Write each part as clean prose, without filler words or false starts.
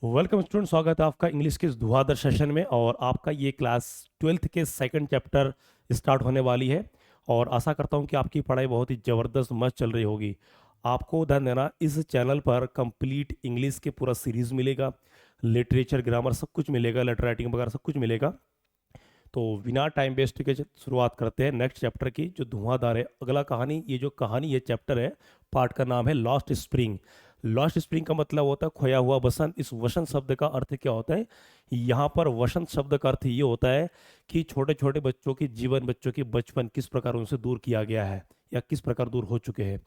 Welcome student, स्वागत है आपका इंग्लिश के इस धुआंधार सेशन में। और आपका ये क्लास ट्वेल्थ के सेकंड चैप्टर स्टार्ट होने वाली है। और आशा करता हूँ कि आपकी पढ़ाई बहुत ही ज़बरदस्त मस्त चल रही होगी। आपको ध्यान देना, इस चैनल पर कंप्लीट इंग्लिश के पूरा सीरीज मिलेगा, लिटरेचर ग्रामर सब कुछ मिलेगा, लेटर राइटिंग वगैरह सब कुछ मिलेगा। तो बिना टाइम वेस्ट के शुरुआत करते हैं नेक्स्ट चैप्टर की, जो धुआंधार है। अगला कहानी, ये जो कहानी ये चैप्टर है, पार्ट का नाम है लॉस्ट स्प्रिंग। लॉस्ट स्प्रिंग का मतलब होता है खोया हुआ वसंत। इस वसंत शब्द का अर्थ क्या होता है? यहाँ पर वसंत शब्द का अर्थ ये होता है कि छोटे छोटे बच्चों की जीवन, बच्चों की बचपन किस प्रकार उनसे दूर किया गया है या किस प्रकार दूर हो चुके हैं।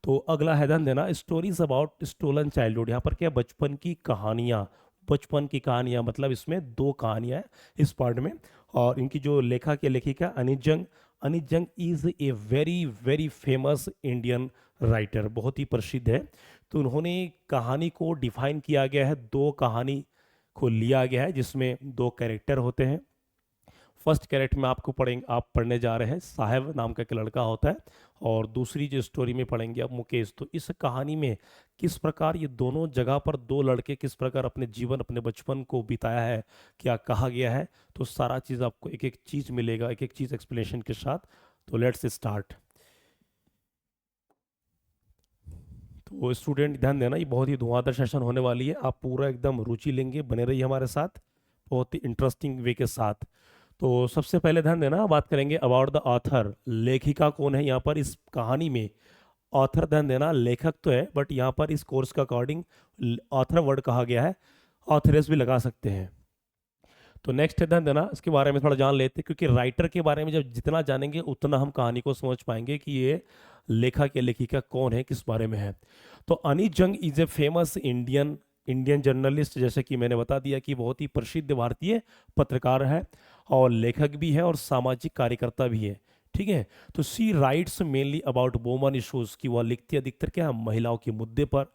तो अगला है, ध्यान देना, स्टोरीज अबाउट स्टोलन चाइल्डहुड। यहाँ पर क्या, बचपन की कहानियाँ। बचपन की कहानियाँ मतलब इसमें दो कहानियाँ हैं इस पार्ट में। और इनकी जो लेखक या लेखिका अनित जंग। अनित जंग is a very very famous Indian writer, बहुत ही प्रसिद्ध है। तो उन्होंने कहानी को डिफाइन किया गया है, दो कहानी को लिया गया है जिसमें दो कैरेक्टर होते हैं। फर्स्ट कैरेक्टर में आपको पढ़ेंगे, आप पढ़ने जा रहे हैं, साहेब नाम का एक लड़का होता है। और दूसरी जो स्टोरी में पढ़ेंगे आप, मुकेश। तो इस कहानी में किस प्रकार ये दोनों जगह पर दो लड़के किस प्रकार अपने जीवन, अपने बचपन को बिताया है, क्या कहा गया है, तो सारा चीज़ आपको एक एक चीज़ मिलेगा, एक एक चीज़ एक्सप्लेनेशन के साथ। तो लेट्स स्टार्ट। तो स्टूडेंट ध्यान देना, ये बहुत ही धुआंधार सेशन होने वाली है। आप पूरा एकदम रुचि लेंगे, बने रहिए हमारे साथ बहुत ही इंटरेस्टिंग वे के साथ। तो सबसे पहले ध्यान देना, बात करेंगे अबाउट द ऑथर। लेखिका कौन है यहाँ पर इस कहानी में? ऑथर, ध्यान देना, लेखक तो है बट यहाँ पर इस कोर्स के अकॉर्डिंग ऑथर वर्ड कहा गया है, ऑथरेस भी लगा सकते हैं। तो नेक्स्ट है, ध्यान देना, इसके बारे में थोड़ा जान लेते हैं, क्योंकि राइटर के बारे में जब जितना जानेंगे उतना हम कहानी को समझ पाएंगे कि ये लेखक या लेखिका कौन है, किस बारे में है। तो अनित जंग is a famous Indian Indian journalist. जैसे कि मैंने बता दिया कि बहुत ही प्रसिद्ध भारतीय पत्रकार है और लेखक भी है और सामाजिक कार्यकर्ता भी है। ठीक है। तो she writes mainly about women issues, की वह लिखती अधिकतर क्या है, महिलाओं के मुद्दे पर,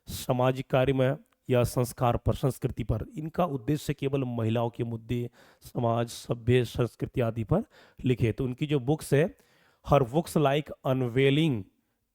सामाजिक कार्य में या संस्कार पर, संस्कृति पर। इनका उद्देश्य केवल महिलाओं के मुद्दे, समाज, सभ्य, संस्कृति आदि पर लिखे। तो उनकी जो बुक्स है, her books like Unveiling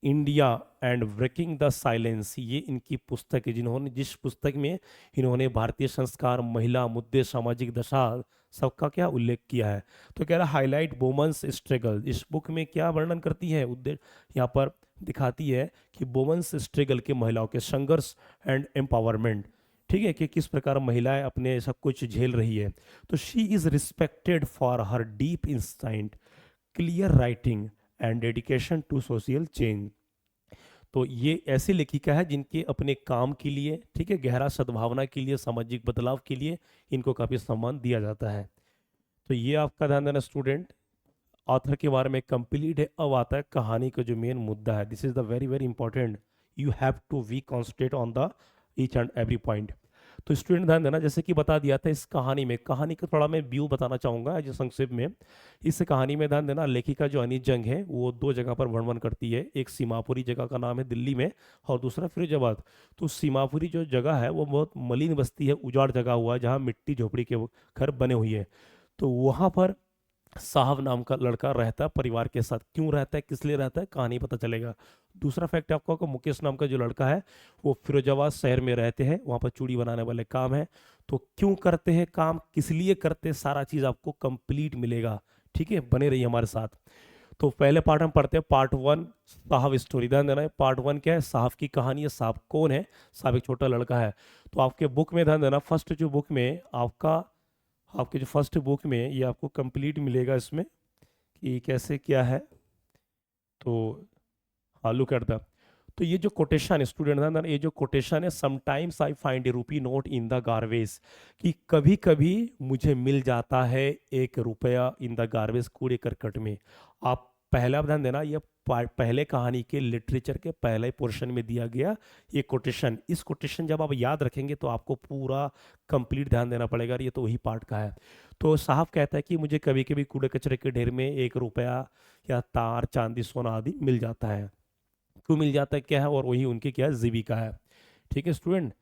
India and Breaking the Silence, ये इनकी पुस्तक है, जिन्होंने जिस पुस्तक में इन्होंने भारतीय संस्कार, महिला मुद्दे, सामाजिक दशा सबका क्या उल्लेख किया है। तो कह रहा हाईलाइट वुमेन्स स्ट्रगल। इस बुक में क्या वर्णन करती है, उद्देश्य यहाँ पर दिखाती है कि वुमेन्स स्ट्रगल के, महिलाओं के संघर्ष एंड एम्पावरमेंट। ठीक है, कि किस प्रकार महिलाएं अपने सब कुछ झेल रही है। तो she is respected for her deep insight, clear writing and dedication to social change. तो ये ऐसी लेखिका है जिनके अपने काम के लिए, ठीक है, गहरा सद्भावना के लिए, सामाजिक बदलाव के लिए इनको काफ़ी सम्मान दिया जाता है। तो ये आपका ध्यान देना स्टूडेंट, ऑथर के बारे में कंप्लीट है। अब आता है कहानी का जो मेन मुद्दा है। This is the very very important, you have to we concentrate on the each and every point. तो स्टूडेंट ध्यान देना, जैसे कि बता दिया था, इस कहानी में, कहानी का थोड़ा मैं व्यू बताना चाहूँगा जो संक्षेप में। इस कहानी में ध्यान देना, लेखिका जो अनित जंग है वो दो जगह पर भ्रमण करती है। एक सीमापुरी जगह का नाम है दिल्ली में, और दूसरा फिरोजाबाद। तो सीमापुरी जो जगह है वो बहुत मलिन बस्ती है, उजाड़ जगह हुआ है, जहाँ मिट्टी झोपड़ी के घर बने हुए हैं। तो वहाँ पर साहब नाम का लड़का रहता है परिवार के साथ। क्यों रहता है, किस लिए रहता है, कहानी पता चलेगा। दूसरा फैक्ट आपको को, मुकेश नाम का जो लड़का है वो फिरोजाबाद शहर में रहते हैं, वहाँ पर चूड़ी बनाने वाले काम है। तो क्यों करते हैं काम, किस लिए करते हैं, सारा चीज़ आपको कंप्लीट मिलेगा। ठीक है, बने रहिए हमारे साथ। तो पहले पार्ट हम पढ़ते हैं, पार्ट वन, साहब स्टोरी। ध्यान देना है, पार्ट वन क्या है, साहब की कहानी है। साहब कौन है? साहब एक छोटा लड़का है। तो आपके बुक में ध्यान देना, फर्स्ट जो बुक में आपका, आपके जो फर्स्ट बुक में ये आपको कंप्लीट मिलेगा इसमें कि कैसे क्या है। तो हाँ, लुक एट द, तो ये जो कोटेशन है स्टूडेंट, ना ये जो कोटेशन है, sometimes I find A rupee note in the garbage, कि कभी कभी मुझे मिल जाता है एक रुपया इन द गार्बेज, कूड़े करकट में। आप पहला ध्यान देना, ये पहले कहानी के लिटरेचर के पहले पोर्शन में दिया गया ये कोटेशन। इस कोटेशन जब आप याद रखेंगे तो आपको पूरा कंप्लीट ध्यान देना पड़ेगा, ये तो वही पार्ट का है। तो साहब कहता है कि मुझे कभी कभी कूड़े कचरे के ढेर में एक रुपया या तार, चांदी, सोना आदि मिल जाता है। क्यों मिल जाता है, क्या है, और वही उनकी क्या है, जीविका है। ठीक है स्टूडेंट।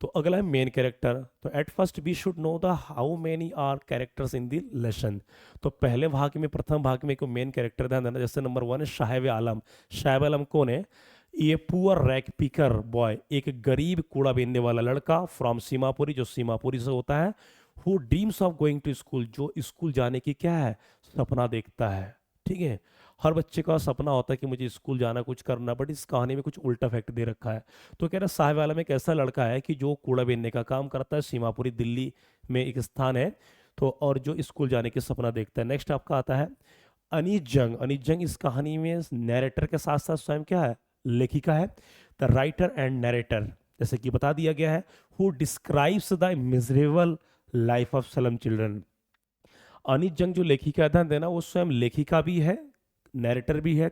तो अगला है मेन कैरेक्टर। तो at first we should know the how many are characters in the lesson. तो पहले भाग में, प्रथम भाग में को मेन कैरेक्टर ध्यान देना। जैसे नंबर वन है साहेब आलम। साहेब आलम कौन है? ये पुअर रैक पिकर बॉय, एक गरीब कूड़ा बीनने वाला लड़का फ्रॉम सीमापुरी, जो सीमापुरी से होता है, who dreams of going to school, जो स्कूल जाने की क्या है, सपना देखता है। ठीक है, हर बच्चे का सपना होता है कि मुझे स्कूल जाना, कुछ करना, बट इस कहानी में कुछ उल्टा फैक्ट दे रखा है। तो कह रहा साहिब वाला में एक ऐसा लड़का है कि जो कूड़ा बीनने का काम करता है, सीमापुरी दिल्ली में एक स्थान है, तो और जो स्कूल जाने की सपना देखता है। नेक्स्ट आपका आता है अनीस जंग। अनीस जंग इस कहानी में नैरेटर के साथ साथ स्वयं क्या है, लेखिका है। द राइटर एंड नैरेटर, जैसे कि बता दिया गया है, who describes the miserable life of slum children. Anit जंग जो लेखिका है, ध्यान देना, वो स्वयं लेखिका भी है, नैरेटर भी है,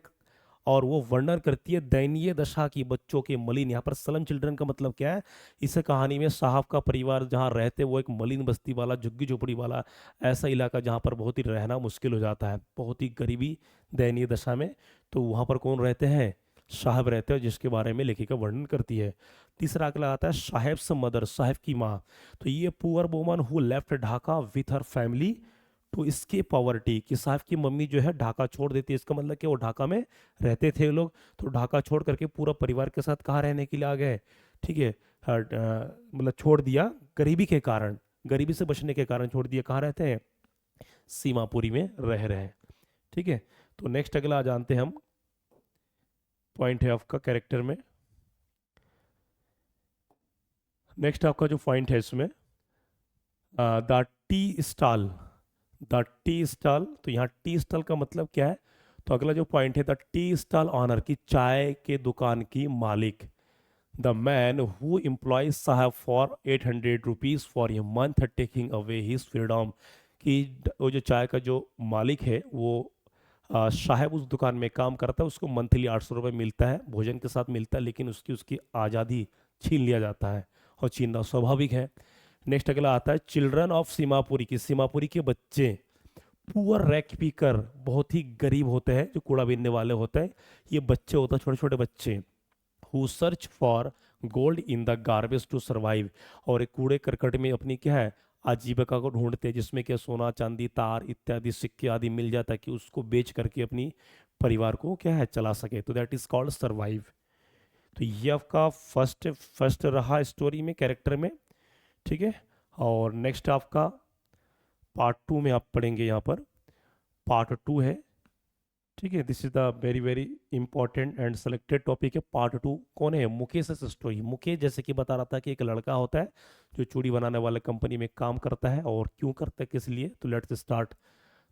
और वो वर्णन करती है दयनीय दशा की बच्चों के मलिन। यहाँ पर स्लम चिल्ड्रन का मतलब क्या है, इस कहानी में साहब का परिवार जहाँ रहते, वो एक मलिन बस्ती वाला, झुग्गी झोपड़ी वाला ऐसा इलाका जहाँ पर बहुत ही रहना मुश्किल हो जाता है, बहुत ही गरीबी दयनीय दशा में। तो वहाँ पर कौन रहते हैं, साहब रहते हैं, जिसके बारे में लेखिका वर्णन करती है। तीसरा अगला आता है साहेब्स मदर, साहेब की माँ। तो ये poor woman who left Dhaka with her family to escape poverty, कि साहब की मम्मी जो है ढाका छोड़ देती है, इसका मतलब कि वो ढाका में रहते थे लोग, तो ढाका छोड़ करके पूरा परिवार के साथ कहाँ रहने के लिए आ गए। ठीक है, मतलब छोड़ दिया गरीबी के कारण, गरीबी से बचने के कारण छोड़ दिया, कहाँ रहते हैं, सीमापुरी में रह रहे हैं। ठीक है, तो नेक्स्ट अगला जानते हैं हम, पॉइंट है आपका कैरेक्टर में। नेक्स्ट आपका जो पॉइंट है इसमें, the tea stall, the tea stall. तो यहाँ टी स्टॉल का मतलब क्या है, तो अगला जो पॉइंट है, द टी स्टॉल ऑनर, की चाय के दुकान की मालिक। द मैन हु एम्प्लॉय साहब for 800 rupees for a month taking away his freedom, कि वो जो चाय का जो मालिक है, वो साहब उस दुकान में काम करता है, उसको मंथली 800 रुपये मिलता है, भोजन के साथ मिलता है, लेकिन उसकी उसकी आज़ादी छीन लिया जाता है, और छीनना स्वाभाविक है। नेक्स्ट अगला आता है चिल्ड्रन ऑफ सीमापुरी, की सीमापुरी के बच्चे, पुअर रैक पीकर, बहुत ही गरीब होते हैं, जो कूड़ा बीनने वाले होते हैं, ये बच्चे होते हैं, छोटे छोटे बच्चे, who search for gold in the garbage to survive, और एक कूड़े करकट में अपनी क्या है, आजीविका को ढूंढते हैं, जिसमें क्या सोना चांदी तार इत्यादि सिक्के आदि मिल जाता है, कि उसको बेच करके अपनी परिवार को क्या है, चला सके। तो दैट इज कॉल्ड सर्वाइव। तो ये आपका फर्स्ट फर्स्ट रहा स्टोरी में, कैरेक्टर में। ठीक है, और नेक्स्ट आपका पार्ट टू में आप पढ़ेंगे, यहाँ पर पार्ट टू है। ठीक है, this is the very very important and selected topic है, पार्ट टू। कौन है, मुकेश स्टोरी। मुकेश जैसे कि बता रहा था कि एक लड़का होता है जो चूड़ी बनाने वाले कंपनी में काम करता है, और क्यों करता है, किस लिए, तो लेट्स स्टार्ट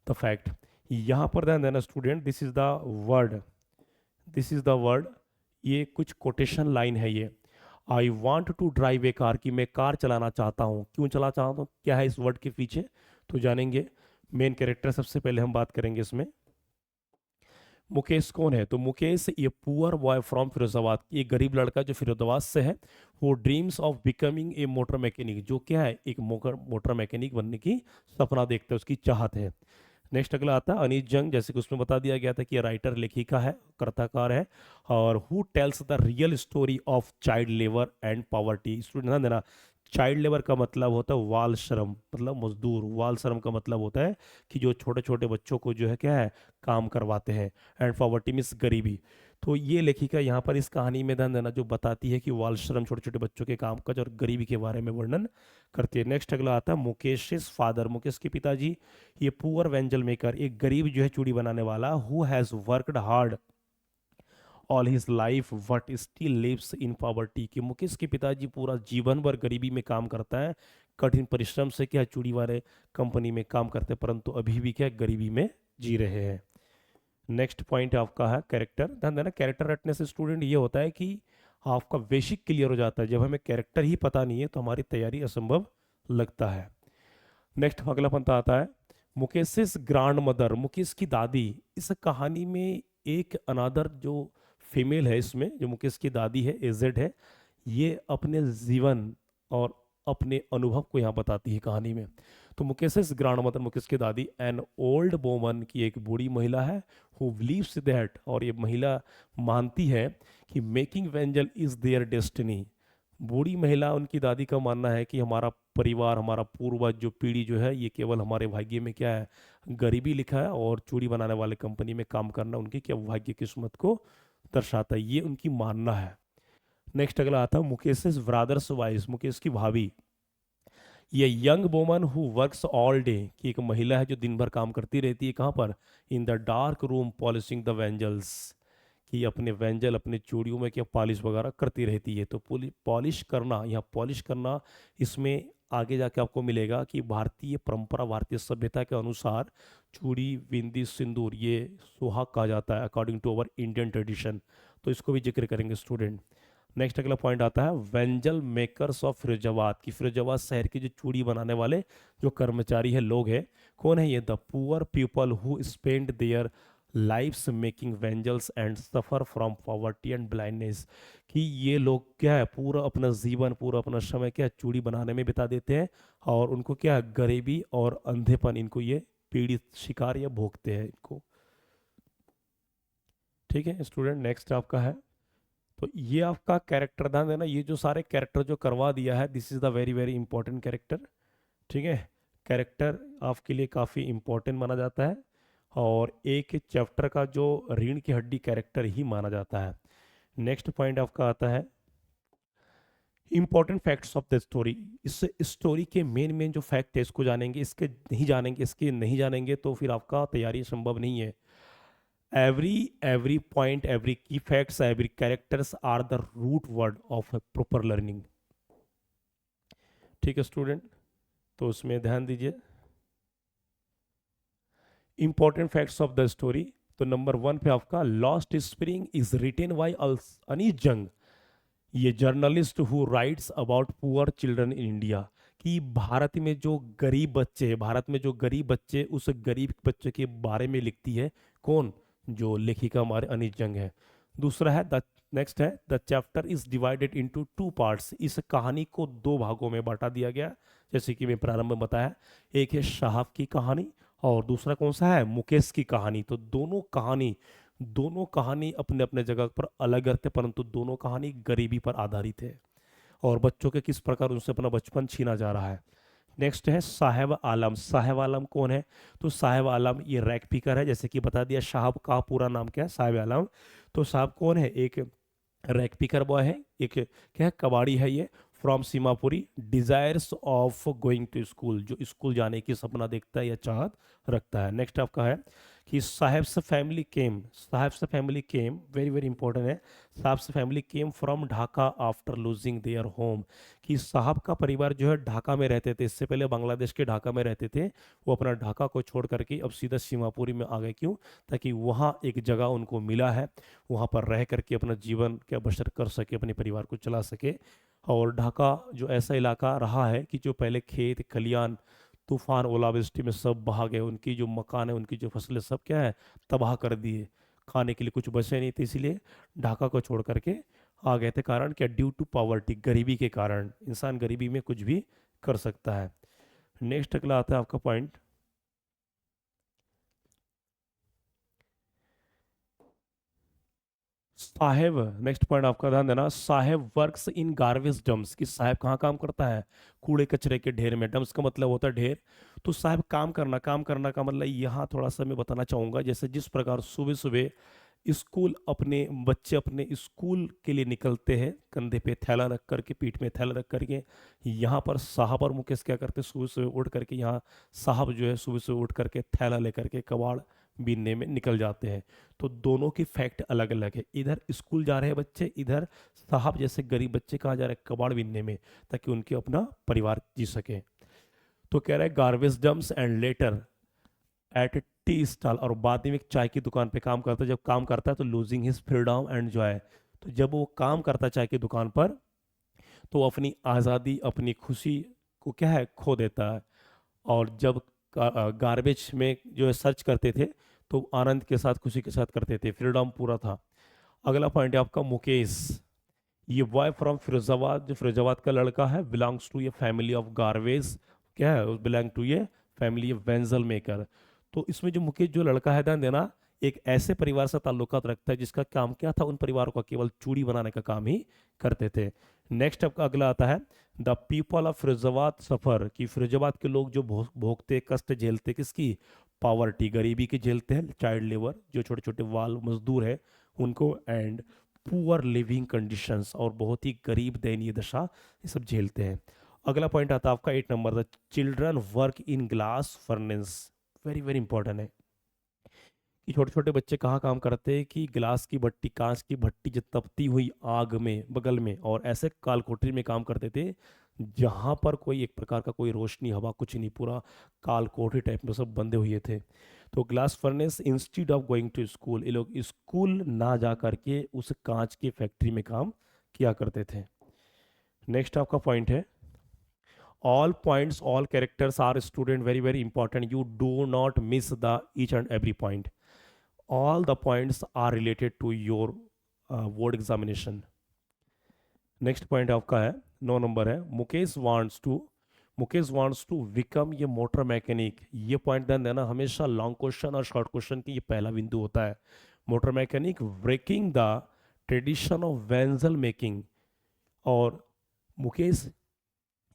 द फैक्ट। यहाँ पर ध्यान देना student, this is the word, this is the word, ये कुछ कोटेशन लाइन है ये। I want to drive a car, कि मैं कार चलाना चाहता हूँ, क्यों चला चाहता हूँ, क्या है इस वर्ड के पीछे, तो जानेंगे। मेन कैरेक्टर सबसे पहले हम बात करेंगे इसमें। मुकेश कौन है, तो मुकेश ये पुअर बॉय फ्रॉम फिरोजाबाद, ये गरीब लड़का जो फिरोजाबाद से है, वो dreams of becoming a motor mechanic, जो क्या है, एक मोटर मैकेनिक बनने की सपना देखता है, उसकी चाहत है। नेक्स्ट अगला आता है अनीस जंग, जैसे कि उसमें बता दिया गया था कि ये राइटर, लेखिका है, कर्ताकार है, और who tells the real story of child labour and poverty. Student ध्यान देना, चाइल्ड लेबर का मतलब होता है वाल श्रम, मतलब मजदूर, वाल श्रम का मतलब होता है कि जो छोटे छोटे बच्चों को जो है क्या है, काम करवाते हैं, एंड पॉवर्टी मीन्स गरीबी। तो ये लेखिका यहाँ पर इस कहानी में ध्यान देना जो बताती है कि वाल श्रम, छोटे छोटे बच्चों के काम काज और गरीबी के बारे में वर्णन करती है। नेक्स्ट अगला आता है मुकेश फादर, मुकेश के पिताजी, ये पुअर वेंजल मेकर, एक गरीब जो है चूड़ी बनाने वाला, who has worked hard all his life but still lives in poverty, कि मुकेश के पिताजी पूरा जीवन भर गरीबी में काम करता है, कठिन परिश्रम से क्या चूड़ी वाले कंपनी में काम करते हैं, परंतु अभी भी क्या गरीबी में जी रहे हैं। नेक्स्ट पॉइंट आपका है कैरेक्टर। ध्यान देना, कैरेक्टर रटने से स्टूडेंट ये होता है कि आपका बेसिक क्लियर हो जाता है, जब हमें कैरेक्टर ही पता नहीं है तो हमारी तैयारी असंभव लगता है। नेक्स्ट अगला पंथा आता है मुकेश ग्रांड मदर, मुकेश की दादी। इस कहानी में एक अनादर जो फीमेल है इसमें, जो मुकेश की दादी है, एजेड है, ये अपने जीवन और अपने अनुभव को यहाँ बताती है कहानी में। तो मुकेश ग्रांड मदर, मुकेश की दादी, एन ओल्ड वोमन, की एक बूढ़ी महिला है, हु बिलीव्स दैट, और ये महिला मानती है कि making Wenzel is their destiny. बूढ़ी महिला, उनकी दादी का मानना है कि हमारा परिवार, हमारा पूर्वज जो पीढ़ी जो है, ये केवल हमारे भाग्य में क्या है, गरीबी लिखा है, और चूड़ी बनाने वाले कंपनी में काम करना उनकी क्या भाग्य किस्मत को दर्शाता है, ये उनकी मानना है। नेक्स्ट अगला आता है मुकेश ब्रादर्स वाइफ, मुकेश की भाभी। ये young woman who works all day, कि एक महिला है जो दिन भर काम करती रहती है, कहाँ पर, in the dark room polishing the bangles, कि अपने वेंजल अपने चूड़ियों में क्या पॉलिश वगैरह करती रहती है। तो पॉलिश करना, यहाँ पॉलिश करना, इसमें आगे जाके आपको मिलेगा कि भारतीय परंपरा, भारतीय सभ्यता के अनुसार चूड़ी, बिंदी, सिंदूर ये सुहाग कहा जाता है according to our Indian tradition. तो इसको भी जिक्र करेंगे स्टूडेंट। नेक्स्ट अगला पॉइंट आता है वेंजल मेकर्स ऑफ फिरोजाबाद, की फिरोजाबाद शहर के जो चूड़ी बनाने वाले जो कर्मचारी है, लोग हैं, कौन है ये, the poor people who spend their lives making bangles and suffer from poverty and blindness, कि ये लोग क्या है पूरा अपना जीवन, पूरा अपना समय क्या है चूड़ी बनाने में बिता देते हैं, और उनको क्या है गरीबी और अंधेपन, इनको ये पीड़ित शिकार या भोगते हैं इनको। ठीक है स्टूडेंट, नेक्स्ट आपका है, तो ये आपका कैरेक्टर ध्यान देना, ये जो सारे कैरेक्टर जो करवा दिया है, this is the very very important character. ठीक है, कैरेक्टर आपके लिए काफ़ी इंपॉर्टेंट माना जाता है, और एक चैप्टर का जो रीढ़ की हड्डी कैरेक्टर ही माना जाता है। नेक्स्ट पॉइंट आपका आता है important facts of the story. इस स्टोरी के मेन मेन जो फैक्ट है इसको जानेंगे, इसके नहीं जानेंगे तो फिर आपका तैयारी संभव नहीं है। every point, every key facts, every characters are the root word of a proper learning। ठीक है स्टूडेंट, तो उसमें ध्यान दीजिए। Important facts of the story, तो नंबर 1 पे आपका Lost Spring is written by Anees Jung, ये journalist who writes about poor children in India, कि भारत में जो गरीब बच्चे हैं, भारत में जो गरीब बच्चे, उस गरीब बच्चे के बारे में लिखती है कौन, जो लेखिका हमारे अनीस जंग है। दूसरा है द नेक्स्ट है the chapter is divided into 2 parts, इस कहानी को 2 भागों में बांटा दिया गया, जैसे कि मैं प्रारंभ में बताया, एक है साहब की कहानी और दूसरा कौन सा है, मुकेश की कहानी। तो दोनों कहानी अपने अपने जगह पर अलग थे, परंतु दोनों कहानी गरीबी पर आधारित है और बच्चों के किस प्रकार उनसे अपना बचपन छीना जा रहा है। नेक्स्ट है साहेब आलम, साहेब आलम कौन है, तो साहेब आलम ये रैक पिकर है, जैसे कि बता दिया साहब का पूरा नाम क्या है, साहेब आलम। तो साहब कौन है, एक रैक पिकर बॉय है, एक क्या है कबाड़ी है ये, from Seemapuri, desires of going to school, जो स्कूल जाने की सपना देखता है या चाहत रखता है। नेक्स्ट आपका है कि Saheb's family came very very important है, Saheb's family came from Dhaka after losing their home, कि साहब का परिवार जो है ढाका में रहते थे, इससे पहले बांग्लादेश के ढाका में रहते थे, वो अपना ढाका को छोड़ करके अब सीधा सीमापुरी में आ गए, क्यों, ताकि वहाँ एक जगह उनको मिला है, वहाँ पर रह करके अपना जीवन क्या बसर कर सके, अपने परिवार को चला सके। और ढाका जो ऐसा इलाका रहा है कि जो पहले खेत खलियान तूफान ओलावृष्टि में सब बहा गए, उनकी जो मकान है, उनकी जो फसलें सब क्या है तबाह कर दिए, खाने के लिए कुछ बचे नहीं थे, इसीलिए ढाका को छोड़ करके आ गए थे। कारण क्या, ड्यू टू पॉवर्टी, गरीबी के कारण, इंसान गरीबी में कुछ भी कर सकता है। नेक्स्ट अगला आता है आपका पॉइंट, साहेब। नेक्स्ट पॉइंट आपका ध्यान देना, साहेब वर्क्स इन गार्बेज डम्प्स, कि साहेब कहाँ काम करता है, कूड़े कचरे के ढेर में, डम्प्स का मतलब होता है ढेर। तो साहेब काम करना का मतलब यहाँ थोड़ा सा मैं बताना चाहूँगा, जैसे जिस प्रकार सुबह सुबह अपने बच्चे अपने स्कूल के लिए निकलते हैं, कंधे पे थैला रख करके, पीठ में थैला रख करके, यहाँ पर साहब और मुकेश क्या करते हैं, सुबह सुबह उठ करके, यहाँ साहब जो है सुबह सुबह उठ करके थैला लेकर के कबाड़ बीनने में निकल जाते हैं। तो दोनों की फैक्ट अलग अलग है, इधर स्कूल जा रहे हैं बच्चे, इधर साहब जैसे गरीब बच्चे कहाँ जा रहे हैं, कबाड़ बीनने में, ताकि उनके अपना परिवार जी सके। तो कह रहे हैं garbage dumps and later at tea stall, और बाद में एक चाय की दुकान पे काम करता है, जब काम करता है तो losing his freedom and Joy, तो जब वो काम करता है चाय की दुकान पर, तो वो अपनी आज़ादी अपनी खुशी को क्या है खो देता है, और जब गार्बेज में जो है सर्च करते थे तो आनंद के साथ खुशी के साथ करते थे, फ्रीडम पूरा था। अगला पॉइंट है आपका मुकेश, ये बॉय फ्रॉम फिरोजाबाद, जो फिरोजाबाद का लड़का है, बिलोंग्स टू ये फैमिली ऑफ गार्वेज, क्या है, बिलोंग टू ये फैमिली ऑफ वेंजल मेकर। तो इसमें जो मुकेश जो लड़का है ध्यान देना, एक ऐसे परिवार से ताल्लुकात रखता है जिसका काम क्या था, उन परिवारों का केवल चूड़ी बनाने का काम ही करते थे। नेक्स्ट आपका अगला आता है द पीपल ऑफ फिरोजाबाद सफर, कि फिरोजाबाद के लोग जो भोगते कष्ट झेलते किसकी, पावर्टी, गरीबी की झेलते हैं, चाइल्ड लेबर, जो छोटे छोटे बाल मजदूर है उनको, एंड पुअर लिविंग कंडीशंस, और बहुत ही गरीब दयनीय दशा ये सब झेलते हैं। अगला पॉइंट आता है आपका 8 number, the children work in glass furnace. Very very important है कि छोटे छोटे बच्चे कहाँ काम करते हैं कि ग्लास की भट्टी, कांच की भट्टी जो तपती हुई आग में बगल में, और ऐसे कालकोठरी में काम करते थे जहाँ पर कोई एक प्रकार का कोई रोशनी हवा कुछ नहीं, पूरा कालकोठरी टाइप में सब बंधे हुए थे। तो glass furnace, instead of going to school, ये लोग स्कूल ना जा करके उस कांच की फैक्ट्री में काम किया करते थे। नेक्स्ट आपका पॉइंट है, all points, all characters are student very very important, you do not miss the each and every point, all the points are related to your board examination। Next point आपका है 9 नंबर है, Mukesh wants to become ये motor mechanic. ये point ध्यान देना, हमेशा long question और शॉर्ट क्वेश्चन की ये पहला बिंदु होता है। Motor mechanic, breaking the tradition of bangle making. और मुकेश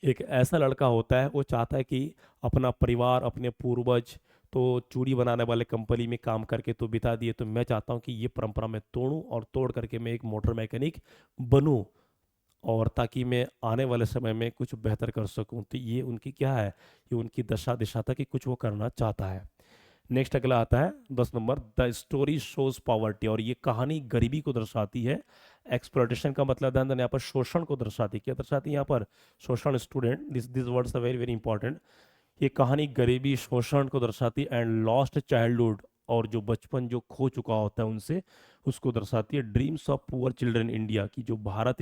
एक ऐसा लड़का होता है, वो चाहता है कि अपना परिवार, अपने पूर्वज तो चूड़ी बनाने वाले कंपनी में काम करके तो बिता दिए, तो मैं चाहता हूँ कि ये परंपरा मैं तोड़ूं और तोड़ करके मैं एक मोटर मैकेनिक बनूं, और ताकि मैं आने वाले समय में कुछ बेहतर कर सकूं। तो ये उनकी क्या है, ये उनकी दशा दिशा था कि कुछ वो करना चाहता है। नेक्स्ट अगला आता है 10 number, the story shows poverty. और ये कहानी गरीबी को दर्शाती है। एक्सप्लॉयटेशन का मतलब ध्यान देना, यहाँ पर शोषण को दर्शाती है। क्या दर्शाती है यहाँ पर? शोषण। Student, this words are very very important. ये कहानी गरीबी, शोषण को दर्शाती है, एंड लॉस्ट चाइल्डहुड, और जो बचपन जो खो चुका होता है उनसे, उसको दर्शाती है। Dreams of poor children India की, जो भारत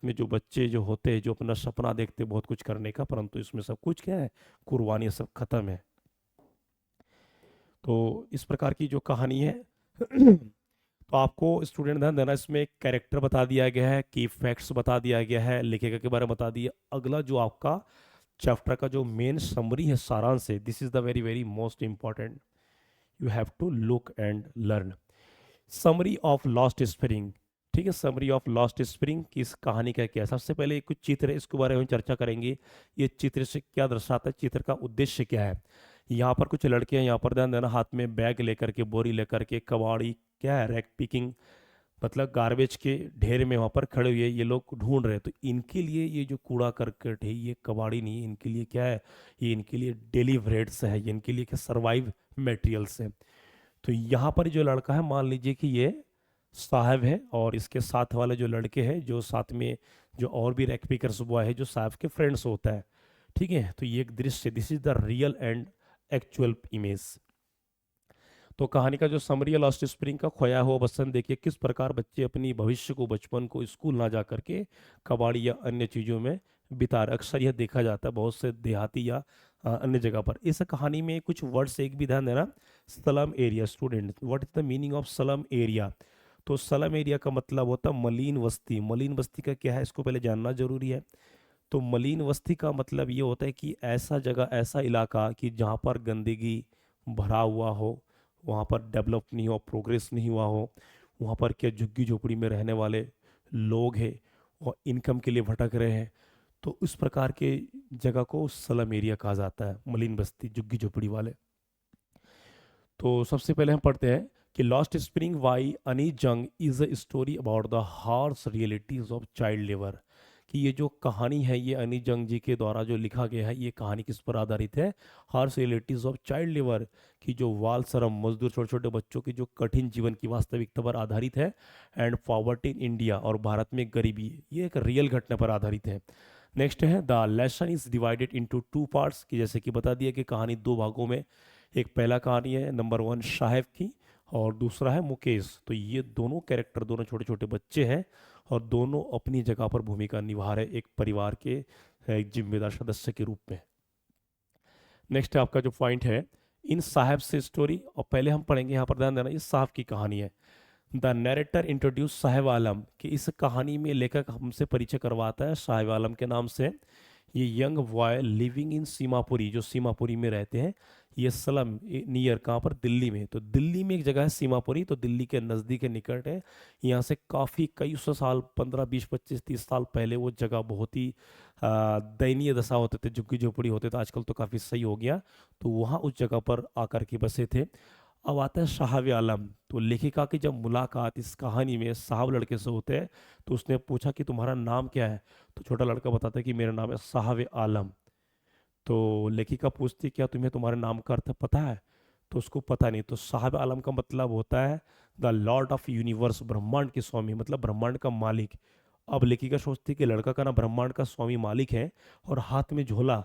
में जो बच्चे जो होते हैं, जो अपना सपना देखते हैं बहुत कुछ करने का, परंतु इसमें सब कुछ क्या है, कुर्बानी, सब खत्म है। तो इस प्रकार की जो कहानी है तो आपको स्टूडेंट ध्यान देना, इसमें कैरेक्टर बता दिया गया है, की फैक्ट्स बता दिया गया है, लेखिका के बारे में बता दिया। अगला जो आपका चैप्टर का जो मेन समरी है, सारांश है, this is the very very most important, you have to look and learn. Summary of Lost Spring. ठीक है, समरी ऑफ लॉस्ट स्प्रिंग की इस कहानी का क्या है? सबसे पहले कुछ चित्र है, इसके बारे में चर्चा करेंगे। ये चित्र से क्या दर्शाता है, चित्र का उद्देश्य क्या है? यहाँ पर कुछ लड़के हैं, यहाँ पर ध्यान देना, हाथ में बैग लेकर के, बोरी लेकर के, कबाड़ी क्या है, रैक पिकिंग, मतलब गार्बेज के ढेर में वहाँ पर खड़े हुए ये लोग ढूंढ रहे हैं। तो इनके लिए ये जो कूड़ा करकट है, ये कबाड़ी नहीं है, इनके लिए क्या है, ये इनके लिए डेली ब्रेड्स है, ये इनके लिए क्या, सर्वाइव मटेरियल्स है। तो यहाँ पर जो लड़का है, मान लीजिए कि ये साहब है, और इसके साथ वाले जो लड़के हैं, जो साथ में जो और भी रैक पिकर्स बॉय है, जो साहब के फ्रेंड्स होता है। ठीक है, तो ये एक दृश्य, this is the real and actual image. तो कहानी का जो समरी है, लॉस्ट स्प्रिंग का खोया हुआ बसंत, देखिए किस प्रकार बच्चे अपनी भविष्य को, बचपन को स्कूल ना जा करके कबाड़ी या अन्य चीज़ों में बिता रहे। अक्सर यह देखा जाता है बहुत से देहाती या अन्य जगह पर। इस कहानी में कुछ वर्ड्स एक भी ध्यान देना, slum area. Student, what is the meaning of slum area? तो स्लम एरिया का मतलब होता है मलिन बस्ती। मलिन बस्ती का क्या है, इसको पहले जानना जरूरी है। तो मलिन बस्ती का मतलब ये होता है कि ऐसा जगह, ऐसा इलाका कि जहाँ पर गंदगी भरा हुआ हो, वहाँ पर डेवलप नहीं हो, प्रोग्रेस नहीं हुआ हो, वहाँ पर क्या झुग्गी झोपड़ी में रहने वाले लोग हैं और इनकम के लिए भटक रहे हैं। तो उस प्रकार के जगह को स्लम एरिया कहा जाता है, मलिन बस्ती, झुग्गी झोपड़ी वाले। तो सबसे पहले हम पढ़ते हैं कि लॉस्ट स्प्रिंग बाई अनी जंग is a story about the harsh realities of child labour. कि ये जो कहानी है, ये अनी जंग जी के द्वारा जो लिखा गया है, ये कहानी किस पर आधारित है? Harsh realities of child labour की, जो बाल श्रम, मजदूर, छोटे छोटे बच्चों की जो कठिन जीवन की वास्तविकता पर आधारित है। एंड पॉवर्टी इन इंडिया, और भारत में गरीबी, ये एक रियल घटना पर आधारित है। नेक्स्ट है the lesson is divided into 2 parts, की जैसे कि बता दिया कि कहानी 2 भागों में। एक पहला कहानी है नंबर 1 साहेब की, और दूसरा है मुकेश। तो ये दोनों कैरेक्टर, दोनों छोटे छोटे बच्चे हैं, और दोनों अपनी जगह पर भूमिका निभा रहे एक परिवार के एक जिम्मेदार सदस्य के रूप में। नेक्स्ट आपका जो पॉइंट है, इन साहब से स्टोरी, और पहले हम पढ़ेंगे, यहाँ पर ध्यान देना, ये साहब की कहानी है। द नरेटर इंट्रोड्यूस साहेब आलम, कि इस कहानी में लेखक हमसे परिचय करवाता है साहेब आलम के नाम से। ये young boy living in Seemapuri, जो सीमापुरी में रहते हैं, ये स्लम नियर, कहाँ पर, दिल्ली में। तो दिल्ली में एक जगह है सीमापुरी, तो दिल्ली के नज़दीक है, निकट है। यहाँ से काफ़ी कई सौ साल, 15, 20, 25, 30 साल पहले वो जगह बहुत ही दयनीय दशा होते थे, झुग्गी झोपड़ी होते थे। आजकल तो काफ़ी सही हो गया। तो वहाँ उस जगह पर आकर के बसे थे। अब आता है साहब आलम। तो लेखिका की जब मुलाकात इस कहानी में साहब लड़के से होते हैं, तो उसने पूछा कि तुम्हारा नाम क्या है। तो छोटा लड़का बताता है कि मेरा नाम है साहब आलम। तो लेखिका पूछती क्या तुम्हें तुम्हारे नाम का अर्थ पता है। तो उसको पता नहीं। तो साहब आलम का मतलब होता है द लॉर्ड ऑफ यूनिवर्स, ब्रह्मांड के स्वामी, मतलब ब्रह्मांड का मालिक। अब लेखिका सोचती कि लड़का का नाम ब्रह्मांड का स्वामी मालिक है और हाथ में झोला,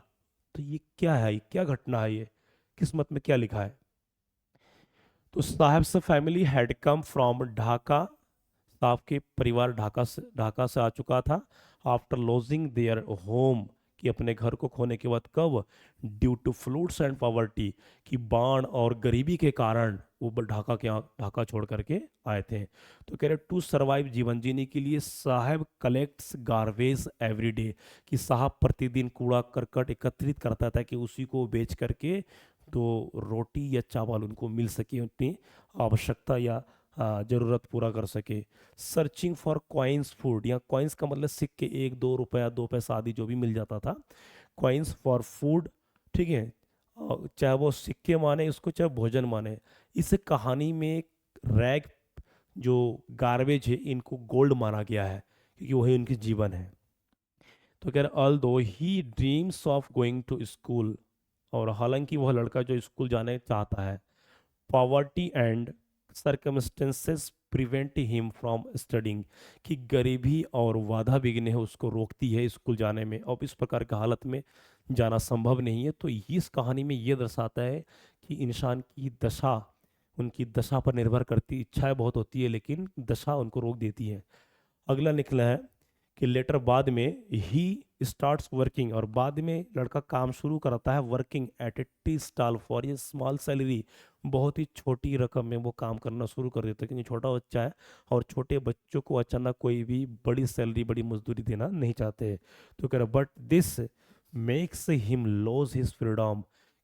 तो ये क्या है, ये क्या घटना है, ये किस्मत में क्या लिखा है। तो Saheb's family had come from Dhaka. Saheb के परिवार ढाका से आ चुका था। आफ्टर लॉजिंग देयर होम, कि अपने घर को खोने के बाद। कब? Due to floods and poverty, कि बाढ़ और गरीबी के कारण वो ढाका के यहाँ ढाका छोड़ करके आए थे। तो कह रहे टू सरवाइव, जीवन जीने के लिए साहब कलेक्ट्स गार्बेज एवरी डे, कि साहब प्रतिदिन कूड़ा करकट एकत्रित करता था कि उसी को बेच करके तो रोटी या चावल उनको मिल सके, अपनी आवश्यकता या ज़रूरत पूरा कर सके। सर्चिंग फॉर कॉइन्स फूड, या कॉइन्स का मतलब सिक्के, 1 2 रुपया 2 पैसा आदि जो भी मिल जाता था। कॉइन्स फॉर फूड, ठीक है। चाहे वो सिक्के माने उसको, चाहे भोजन माने। इस कहानी में रैग, जो गार्बेज है, इनको गोल्ड माना गया है क्योंकि वही उनकी जीवन है। तो कह रहे although he dreams of going to school, और हालांकि वह लड़का जो स्कूल जाने चाहता है, poverty and circumstances prevent him from studying, कि गरीबी और बाधा विघ्न है उसको रोकती है स्कूल जाने में। अब इस प्रकार की हालत में जाना संभव नहीं है। तो इस कहानी में ये दर्शाता है कि इंसान की दशा, उनकी दशा पर निर्भर करती, इच्छाएं बहुत होती है लेकिन दशा उनको रोक देती है। अगला निकला है कि लेटर, बाद में ही स्टार्ट्स वर्किंग, और बाद में लड़का काम शुरू करता है working at a tea stall for a small salary. बहुत ही छोटी रकम में वो काम करना शुरू कर देता है क्योंकि छोटा बच्चा है और छोटे बच्चों को अचानक कोई भी बड़ी सैलरी बड़ी मजदूरी देना नहीं चाहते। तो कह रहा but this makes him loss his freedom,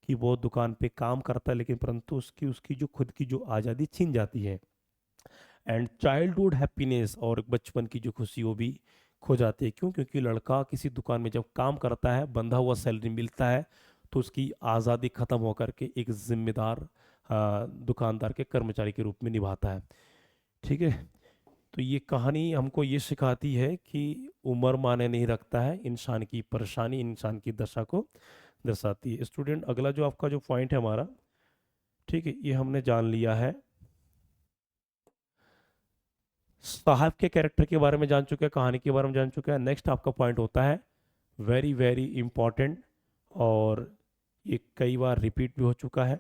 कि वो दुकान पे काम करता है लेकिन परंतु उसकी उसकी जो खुद की जो आज़ादी छीन जाती है। एंड चाइल्डहुड हैप्पीनेस, और बचपन की जो खुशी वो भी खो जाती है। क्यों? क्योंकि लड़का किसी दुकान में जब काम करता है, बंधा हुआ सैलरी मिलता है, तो उसकी आज़ादी खत्म होकर के एक जिम्मेदार दुकानदार के कर्मचारी के रूप में निभाता है। ठीक है। तो ये कहानी हमको ये सिखाती है कि उम्र माने नहीं रखता है, इंसान की परेशानी इंसान की दशा को दर्शाती है। स्टूडेंट, अगला जो आपका जो पॉइंट है हमारा, ठीक है, ये हमने जान लिया है, साहब के कैरेक्टर के बारे में जान चुके हैं, कहानी के बारे में जान चुके हैं। नेक्स्ट आपका पॉइंट होता है वेरी वेरी इंपॉर्टेंट, और ये कई बार रिपीट भी हो चुका है।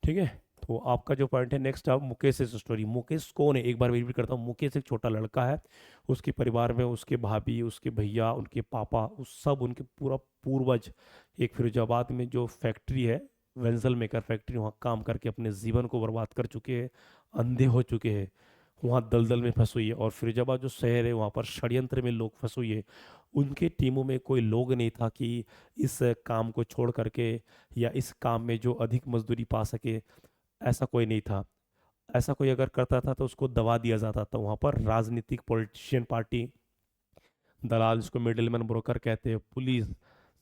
ठीक है। तो आपका जो पॉइंट है नेक्स्ट, आप मुकेश स्टोरी। मुकेश कौन है, एक बार रिपीट करता हूँ। मुकेश एक छोटा लड़का है, उसके परिवार में उसके भाभी, उसके भैया, उनके पापा, उस सब उनके पूरा पूर्वज एक फिरोजाबाद में जो फैक्ट्री है, वेंजल मेकर फैक्ट्री, वहाँ काम करके अपने जीवन को बर्बाद कर चुके हैं, अंधे हो चुके हैं, वहाँ दलदल में फंस हुई है। और फिरोजाबाद जो शहर है वहाँ पर षड्यंत्र में लोग फंस हुए है। उनके टीमों में कोई लोग नहीं था कि इस काम को छोड़ करके या इस काम में जो अधिक मजदूरी पा सके, ऐसा कोई नहीं था। ऐसा कोई अगर करता था तो उसको दबा दिया जाता था। वहाँ पर राजनीतिक पॉलिटिशियन पार्टी, दलाल जिसको मिडिलमैन ब्रोकर कहते हैं, पुलिस,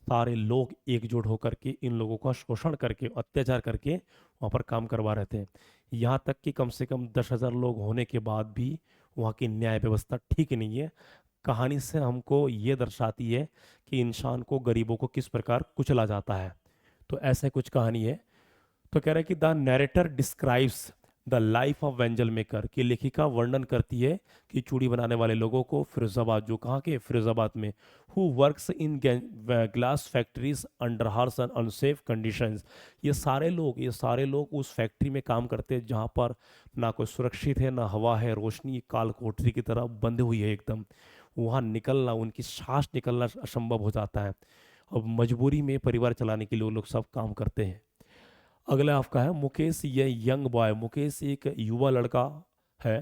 सारे लोग एकजुट होकर के इन लोगों का शोषण करके अत्याचार करके वहाँ पर काम करवा रहे थे। यहाँ तक कि कम से कम 10,000 लोग होने के बाद भी वहाँ की न्याय व्यवस्था ठीक नहीं है। कहानी से हमको ये दर्शाती है कि इंसान को, गरीबों को किस प्रकार कुचला जाता है। तो ऐसे कुछ कहानी है। तो कह रहा है कि the narrator describes the life of bangle maker, की लेखिका वर्णन करती है कि चूड़ी बनाने वाले लोगों को, फिरोजाबाद, जो कहाँ के, फिरोजाबाद में, who works in glass factories under harsh and unsafe conditions. ये सारे लोग उस फैक्ट्री में काम करते हैं जहाँ पर ना कोई सुरक्षित है, ना हवा है, रोशनी काल कोठरी की तरह बंद हुई है एकदम। वहाँ निकलना, उनकी सांस निकलना असंभव हो जाता है। अब मजबूरी में परिवार चलाने के लिए वो लोग सब काम करते हैं। अगला आपका है मुकेश, ये यंग बॉय। मुकेश एक युवा लड़का है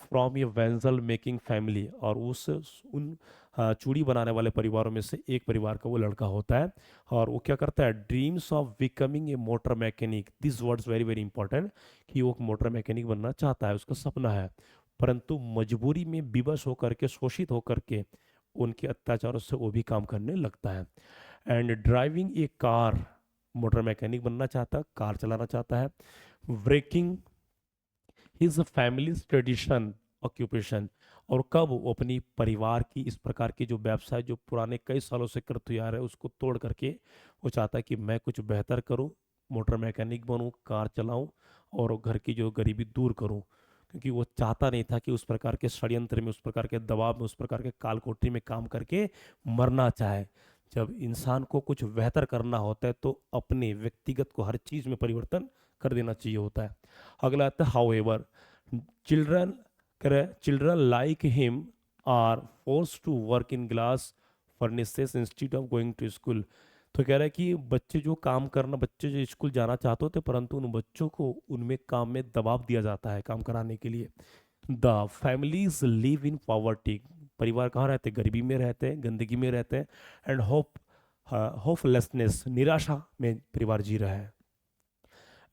from A Wenzel making family, और उस उन चूड़ी बनाने वाले परिवारों में से एक परिवार का वो लड़का होता है। और वो क्या करता है, dreams of becoming a motor mechanic, this words very very important, कि वो मोटर मैकेनिक बनना चाहता है, उसका सपना है। परंतु मजबूरी में विवश होकर के, शोषित होकर के, उनके अत्याचारों से वो भी काम करने लगता है। And driving a car, motor mechanic बनना चाहता है, कार चलाना चाहता है, breaking his families tradition occupation, और कब वो अपनी परिवार की इस प्रकार की जो व्यवसाय जो पुराने कई सालों से करते आ रहे हैं उसको तोड़ करके वो चाहता है कि मैं कुछ बेहतर करूं, मोटर मैकेनिक बनूं, कार चलाऊं और घर की जो गरीबी दूर करूं, क्योंकि वो चाहता नहीं था कि उस प्रकार के षड्यंत्र में, उस प्रकार के दबाव में, उस प्रकार के कालकोठरी में काम करके मरना चाहे। जब इंसान को कुछ बेहतर करना होता है तो अपने व्यक्तिगत को हर चीज़ में परिवर्तन कर देना चाहिए होता है। अगला आता है हाउएवर चिल्ड्रन, करे children like him are force to work in glass furnaces instead of going to school. तो कह रहा है कि बच्चे जो काम करना, बच्चे जो स्कूल जाना चाहते होते परंतु उन बच्चों को उनमें काम में दबाव दिया जाता है काम कराने के लिए। The families live in poverty, परिवार कहाँ रहते हैं, गरीबी में रहते हैं, गंदगी में रहते हैं। एंड होपलेसनेस, निराशा में परिवार जी रहा है।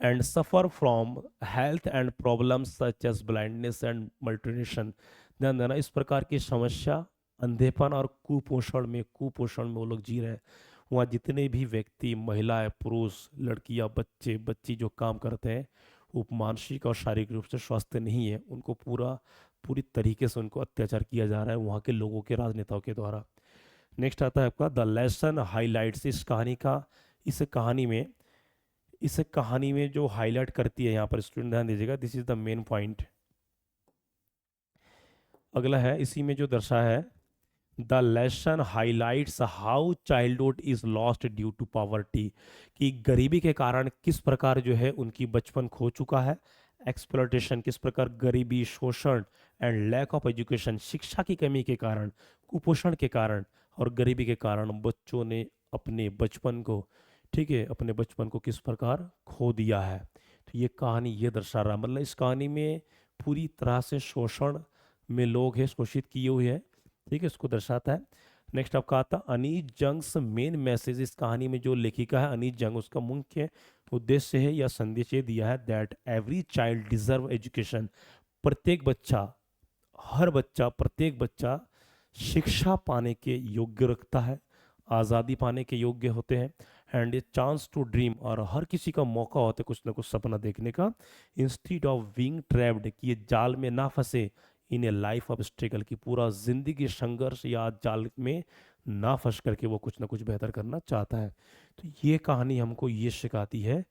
And suffer from health and problems such as blindness and multination. ध्यान देना, इस प्रकार की समस्या, अंधेपन और कुपोषण में वो लोग जी रहे हैं। वहाँ जितने भी व्यक्ति, महिलाएं, पुरुष, लड़कियां, बच्चे, बच्ची जो काम करते हैं वो मानसिक और शारीरिक रूप से स्वस्थ नहीं है, उनको पूरी तरीके से उनको अत्याचार किया जा रहा है वहाँ के लोगों के, राजनेताओं के द्वारा। नेक्स्ट आता है आपका द लेसन हाईलाइट्स। इस कहानी में जो हाईलाइट करती है यहाँ पर स्टूडेंट ध्यान दीजिएगा, this is the main point. अगला है इसी में जो दर्शाया है, the lesson highlights how childhood is lost due to poverty, कि गरीबी के कारण किस प्रकार जो है उनकी बचपन खो चुका है। एक्सप्लॉयटेशन, किस प्रकार गरीबी, शोषण एंड लैक ऑफ एजुकेशन, शिक्षा की कमी के कारण, कुपोषण के कारण और गरीबी के कारण बच्चों ने अपने बचपन को, ठीक है, अपने बचपन को किस प्रकार खो दिया है। तो ये कहानी ये दर्शा रहा, मतलब इस कहानी में पूरी तरह से शोषण में लोग हैं, शोषित किए हुए हैं, ठीक है, इसको दर्शाता है। नेक्स्ट आपका आता है अनीज जंग्स मेन मैसेज। इस कहानी में जो लेखिका है अनीज जंग, उसका मुख्य उद्देश्य है या संदेश ये दिया है that every child deserve education, प्रत्येक बच्चा, हर बच्चा, प्रत्येक बच्चा शिक्षा पाने के योग्य रखता है, आज़ादी पाने के योग्य होते हैं। And a chance to dream, और हर किसी का मौका होता है कुछ ना कुछ सपना देखने का। इंस्टीड ऑफ बीइंग ट्रैप्ड, कि ये जाल में ना फंसे, इन ए लाइफ ऑफ स्ट्रगल, की पूरा जिंदगी संघर्ष या जाल में ना फंस करके वो कुछ ना कुछ बेहतर करना चाहता है। तो ये कहानी हमको ये सिखाती है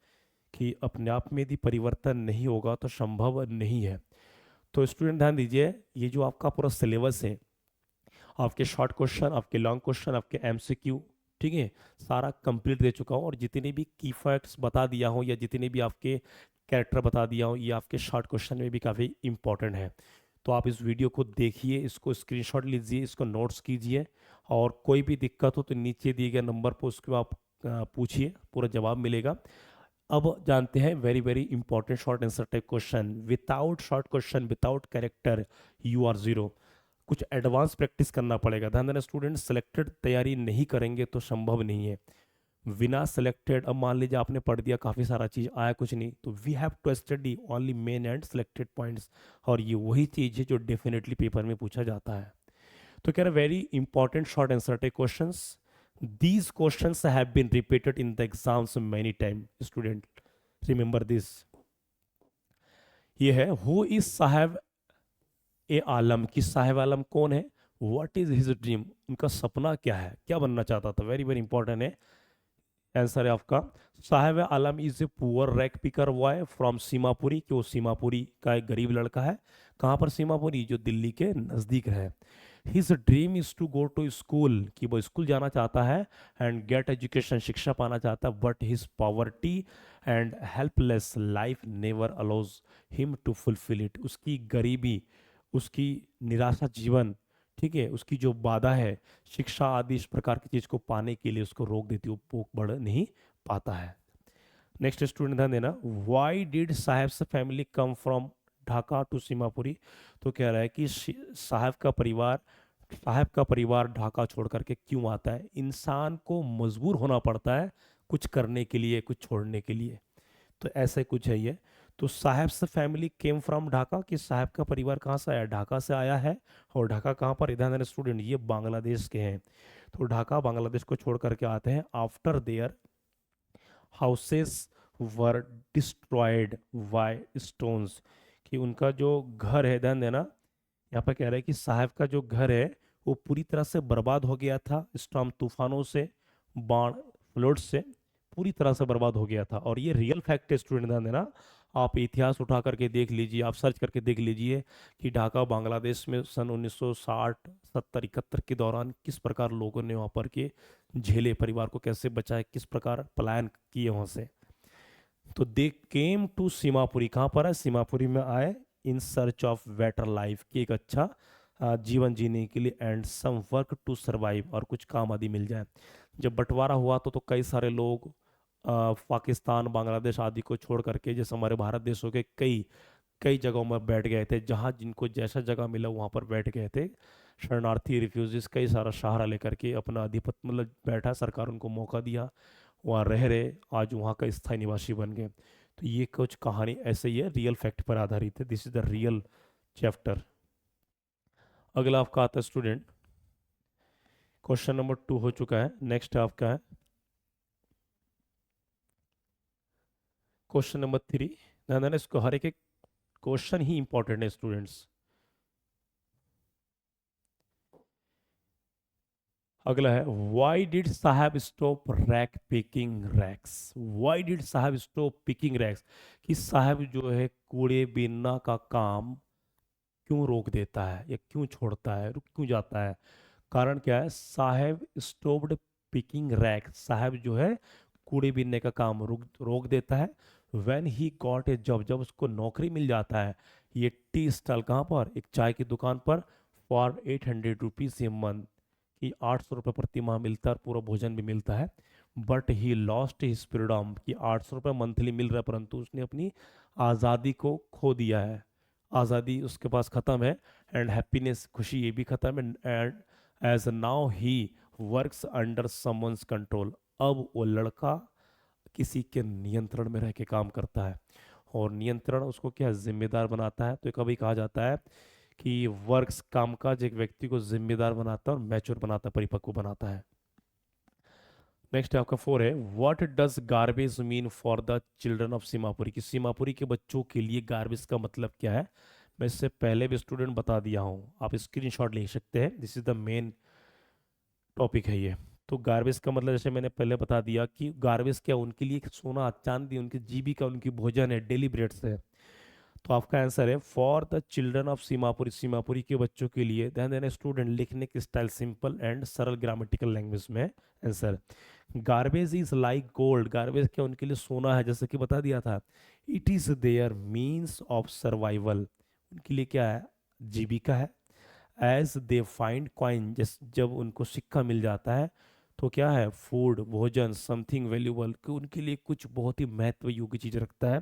कि अपने आप में यदि परिवर्तन नहीं होगा तो संभव नहीं है। तो स्टूडेंट ध्यान दीजिए, ये जो आपका पूरा सिलेबस है, आपके शॉर्ट क्वेश्चन, आपके लॉन्ग क्वेश्चन, आपके एमसीक्यू, ठीक है, सारा कंप्लीट दे चुका हूँ। और जितने भी की फैक्ट्स बता दिया हूँ या जितने भी आपके कैरेक्टर बता दिया हूँ, ये आपके शॉर्ट क्वेश्चन में भी काफ़ी इंपॉर्टेंट है। तो आप इस वीडियो को देखिए, इसको स्क्रीनशॉट लीजिए, इसको नोट्स कीजिए, और कोई भी दिक्कत हो तो नीचे दिए गए नंबर पर उसको आप पूछिए, पूरा जवाब मिलेगा। अब जानते हैं very very important short answer type question. Without short question, without character, you are zero. कुछ एडवांस प्रैक्टिस करना पड़ेगा। ध्यान देना स्टूडेंट, सिलेक्टेड तैयारी नहीं करेंगे तो संभव नहीं है। बिना सिलेक्टेड, अब मान लीजिए आपने पढ़ दिया काफ़ी सारा चीज़, आया कुछ नहीं, तो we have to study only main and selected points. और ये वही चीज़ है जो डेफिनेटली पेपर में पूछा जाता है। तो कह रहे very important short answer type questions, these questions have been repeated in the exams many times student, remember this। ये है हु इज साहेब ए आलम, कि साहेब आलम कौन है, व्हाट इज हिज ड्रीम, उनका सपना क्या है, क्या बनना चाहता था, वेरी वेरी इंपॉर्टेंट है। आंसर है आपका Saheb Alam is a poor rag picker boy from Seemapuri, कि वो सीमापुरी का एक गरीब लड़का है। कहाँ पर सीमापुरी, जो दिल्ली के नज़दीक है। His dream is to go to school, कि वो स्कूल जाना चाहता है, एंड गेट एजुकेशन, शिक्षा पाना चाहता है, but his poverty and helpless life never allows him to fulfil it. उसकी गरीबी, उसकी निराशा जीवन, ठीक है, उसकी जो बाधा है, शिक्षा आदि इस प्रकार की चीज को पाने के लिए उसको रोक देती है, वो बढ़ नहीं पाता है। नेक्स्ट स्टूडेंट ध्यान देना, why did Saheb's family come from Dhaka to Seemapuri. तो कह रहा है कि साहब का परिवार ढाका छोड़ करके क्यों आता है। इंसान को मजबूर होना पड़ता है कुछ करने के लिए, कुछ छोड़ने के लिए, तो ऐसे कुछ है ये। तो Saheb's family came from Dhaka, कि साहब का परिवार कहाँ से आया, ढाका से आया है। और ढाका कहाँ पर, इधर स्टूडेंट ये बांग्लादेश के हैं। तो ढाका बांग्लादेश को छोड़ करके आते हैं after their houses were destroyed by stones, कि उनका जो घर है, ध्यान देना, यहाँ पर कह रहा है कि साहब का जो घर है वो पूरी तरह से बर्बाद हो गया था, स्टॉर्म तूफानों से, बाढ़, फ्लड से पूरी तरह से बर्बाद हो गया था। और ये रियल फैक्ट है स्टूडेंट, ध्यान देना। आप इतिहास उठा करके देख लीजिए, आप सर्च करके देख लीजिए कि ढाका बांग्लादेश में सन 1960 70 71 के दौरान किस प्रकार लोगों ने वहाँ पर के झेले, परिवार को कैसे बचाए, किस प्रकार पलायन किए वहाँ से। तो दे केम टू सीमापुरी, कहाँ पर है, सीमापुरी में आए, in search of better life, की एक अच्छा जीवन जीने के लिए, and some work to survive, और कुछ काम आदि मिल जाए। जब बंटवारा हुआ तो कई सारे लोग पाकिस्तान, बांग्लादेश आदि को छोड़ करके, जैसे हमारे भारत देशों के कई कई जगहों में बैठ गए थे, जहाँ जिनको जैसा जगह मिला वहाँ पर बैठ गए थे। शरणार्थी, रिफ्यूजीज कई सारा सहारा लेकर के अपना अधिपत्य मतलब बैठा, सरकार उनको मौका दिया, वहाँ रह रहे, आज वहाँ का स्थायी निवासी बन गए। तो ये कुछ कहानी ऐसे ही है, रियल फैक्ट पर आधारित है, this is the real chapter. अगला आपका आता है स्टूडेंट, क्वेश्चन नंबर 2 हो चुका है, नेक्स्ट आपका है क्वेश्चन नंबर 3। ध्यान देना, इसको हर एक एक क्वेश्चन ही इंपॉर्टेंट है स्टूडेंट्स। अगला है, why did Saheb stop rag picking rags, why did Saheb stop picking rags, कि साहब जो है कूड़े बीनना का काम क्यों रोक देता है या क्यों छोड़ता है, रुक क्यों जाता है। कारण क्या है, साहब स्टॉप्ड पिकिंग रैक, साहब जो है कूड़े बीनने का काम रोक देता है। When he got a job, जब उसको नौकरी मिल जाता है, ये टी स्टॉल, कहाँ पर, एक चाय की दुकान पर, फॉर 800 रुपीज ए मंथ, कि 800 रुपये प्रति माह मिलता है और पूरा भोजन भी मिलता है। But he lost his freedom, कि 800 रुपये मंथली मिल रहा है परंतु उसने अपनी आज़ादी को खो दिया है, आज़ादी उसके पास ख़त्म है, एंड हैप्पीनेस, खुशी ये भी ख़त्म है, and as now he works under someone's control, अब वो लड़का किसी के नियंत्रण में रह के काम करता है, और नियंत्रण उसको क्या जिम्मेदार बनाता है। तो कभी कहा जाता है कि वर्क्स, कामकाज, एक व्यक्ति को जिम्मेदार बनाता है और मैच्योर बनाता है, परिपक्व बनाता है। नेक्स्ट आपका 4 है, what does garbage mean for the children of Seemapuri, की सीमापुरी के बच्चों के लिए गार्बेज का मतलब क्या है। मैं इससे पहले भी स्टूडेंट बता दिया हूँ, आप स्क्रीनशॉट ले सकते हैं, this is the main topic है ये। तो गार्बेज का मतलब जैसे मैंने पहले बता दिया कि गार्बेज क्या, उनके लिए सोना चांदी, उनकी जीविका, उनकी भोजन है, डेली ब्रेड्स है। तो आपका आंसर है for the children of Seemapuri, Seemapuri के बच्चों के लिए। ध्यान देना स्टूडेंट, लिखने की स्टाइल सिंपल एंड सरल ग्रामेटिकल लैंग्वेज में answer. Garbage is like gold, garbage क्या उनके लिए सोना है, जैसे कि बता दिया था। It is their means of survival, उनके लिए क्या है, जीविका है। एज दे फाइंड कॉइन, जिस जब उनको सिक्का मिल जाता है तो क्या है, फूड, भोजन, समथिंग वैल्यूबल, कि उनके लिए कुछ बहुत ही महत्व योग्य चीज रखता है।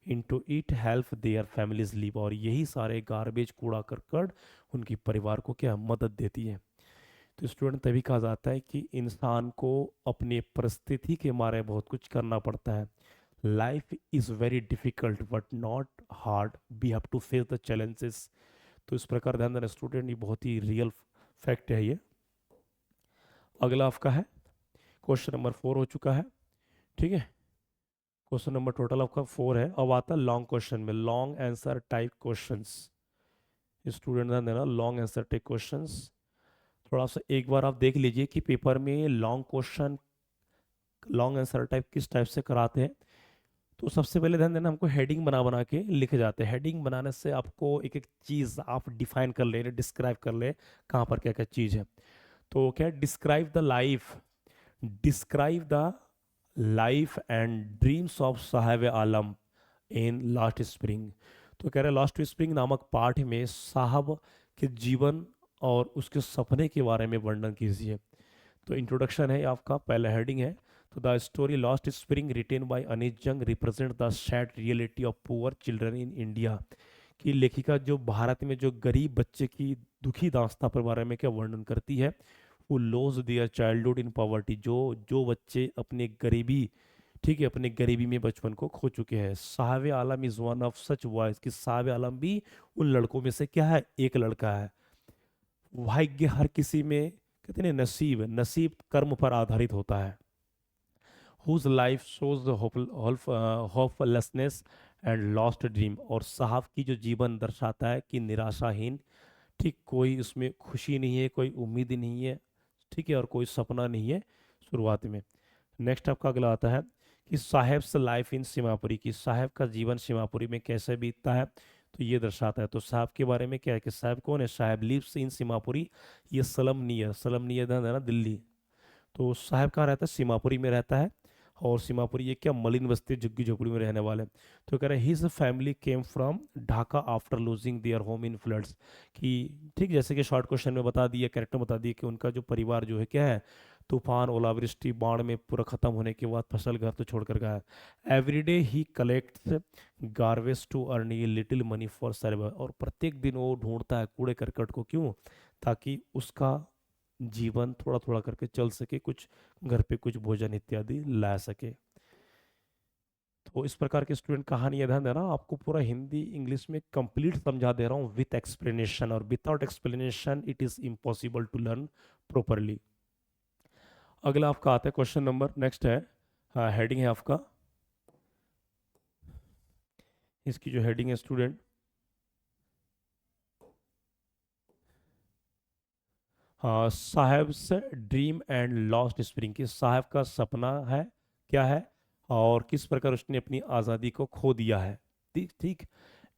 Into it help their families live, और यही सारे गार्बेज, कूड़ा करकट उनकी परिवार को क्या मदद देती है। तो स्टूडेंट, तभी कहा जाता है कि इंसान को अपनी परिस्थिति के मारे बहुत कुछ करना पड़ता है। Life is very difficult but not hard, we have to face the challenges. तो इस प्रकार ध्यान देना स्टूडेंट, ये बहुत ही रियल फैक्ट है ये। अगला आपका है क्वेश्चन नंबर 4 हो चुका है, ठीक है। क्वेश्चन नंबर टोटल आपका 4 है। अब आता है लॉन्ग क्वेश्चन में, long answer type questions. Student ध्यान देना, लॉन्ग आंसर टाइप क्वेश्चंस, थोड़ा सा एक बार आप देख लीजिए कि पेपर में long question, long answer type किस टाइप से कराते हैं। तो सबसे पहले ध्यान देना, हमको हेडिंग बना बना के लिखे जाते हैं। हेडिंग बनाने से आपको एक एक चीज़ आप डिफाइन कर ले, डिस्क्राइब कर ले, कहाँ पर क्या क्या चीज़ है। तो क्या, describe the life, describe the life and dreams of Sahib Alam in last spring. तो कह रहे हैं लास्ट स्प्रिंग नामक पाठ में साहब के जीवन और उसके सपने के बारे में वर्णन कीजिए। तो इंट्रोडक्शन है आपका, पहला हेडिंग है। तो the story Lost Spring written by Anees Jung represent the sad reality of poor children in India, की लेखिका जो भारत में जो गरीब बच्चे की दुखी दास्तां पर बारे में क्या वर्णन करती है। वो लोज दियर चाइल्डहुड इन पॉवर्टी, जो जो बच्चे अपने गरीबी, ठीक है, अपने गरीबी में बचपन को खो चुके हैं। Saheb Alam is one of such boys, कि साहब आलम भी उन लड़कों में से क्या है, एक लड़का है। भाग्य हर किसी में, कहते हैं नसीब, नसीब कर्म पर आधारित होता है। Whose life shows the hopelessness and lost dream, और साहब की जो जीवन दर्शाता है कि निराशाहीन, ठीक, कोई उसमें खुशी नहीं है, कोई उम्मीद ही नहीं है, ठीक है, और कोई सपना नहीं है शुरुआत में। नेक्स्ट आपका अगला आता है कि साहेब्स लाइफ इन सीमापुरी, की साहब का जीवन सीमापुरी में कैसे बीतता है, तो ये दर्शाता है। तो साहब के बारे में क्या है कि साहब कौन है, साहब लिव्स इन सीमापुरी, ये सलम नियर, सलम नियर है ना दिल्ली। तो साहब कहाँ रहता है, सीमापुरी में रहता है। और सीमापुरी ये क्या, मलिन बस्ती झुग्गी झोपड़ी में रहने वाले। तो कह रहे हैं his family came from Dhaka after losing their home in floods, कि ठीक जैसे कि शॉर्ट क्वेश्चन में बता दिया, कैरेक्टर बता दिया कि उनका जो परिवार जो है क्या है, तूफान ओलावृष्टि बाढ़ में पूरा खत्म होने के बाद फसल घर तो छोड़कर गया है। Every day he collects garbage to earn a little money for survival, और प्रत्येक दिन वो ढूंढता है कूड़े करकट को, क्यों, ताकि उसका जीवन थोड़ा थोड़ा करके चल सके, कुछ घर पे कुछ भोजन इत्यादि ला सके। तो इस प्रकार के स्टूडेंट कहानी ध्यान देना, आपको पूरा हिंदी इंग्लिश में कंप्लीट समझा दे रहा हूँ विथ एक्सप्लेनेशन, और without explanation it is impossible to learn properly. अगला आपका आता है क्वेश्चन नंबर, नेक्स्ट है, हेडिंग है आपका, इसकी जो हेडिंग है स्टूडेंट, साहेब से ड्रीम एंड लॉस्ट स्प्रिंग, की साहब का सपना है क्या है, और किस प्रकार उसने अपनी आज़ादी को खो दिया है। ठीक ठीक,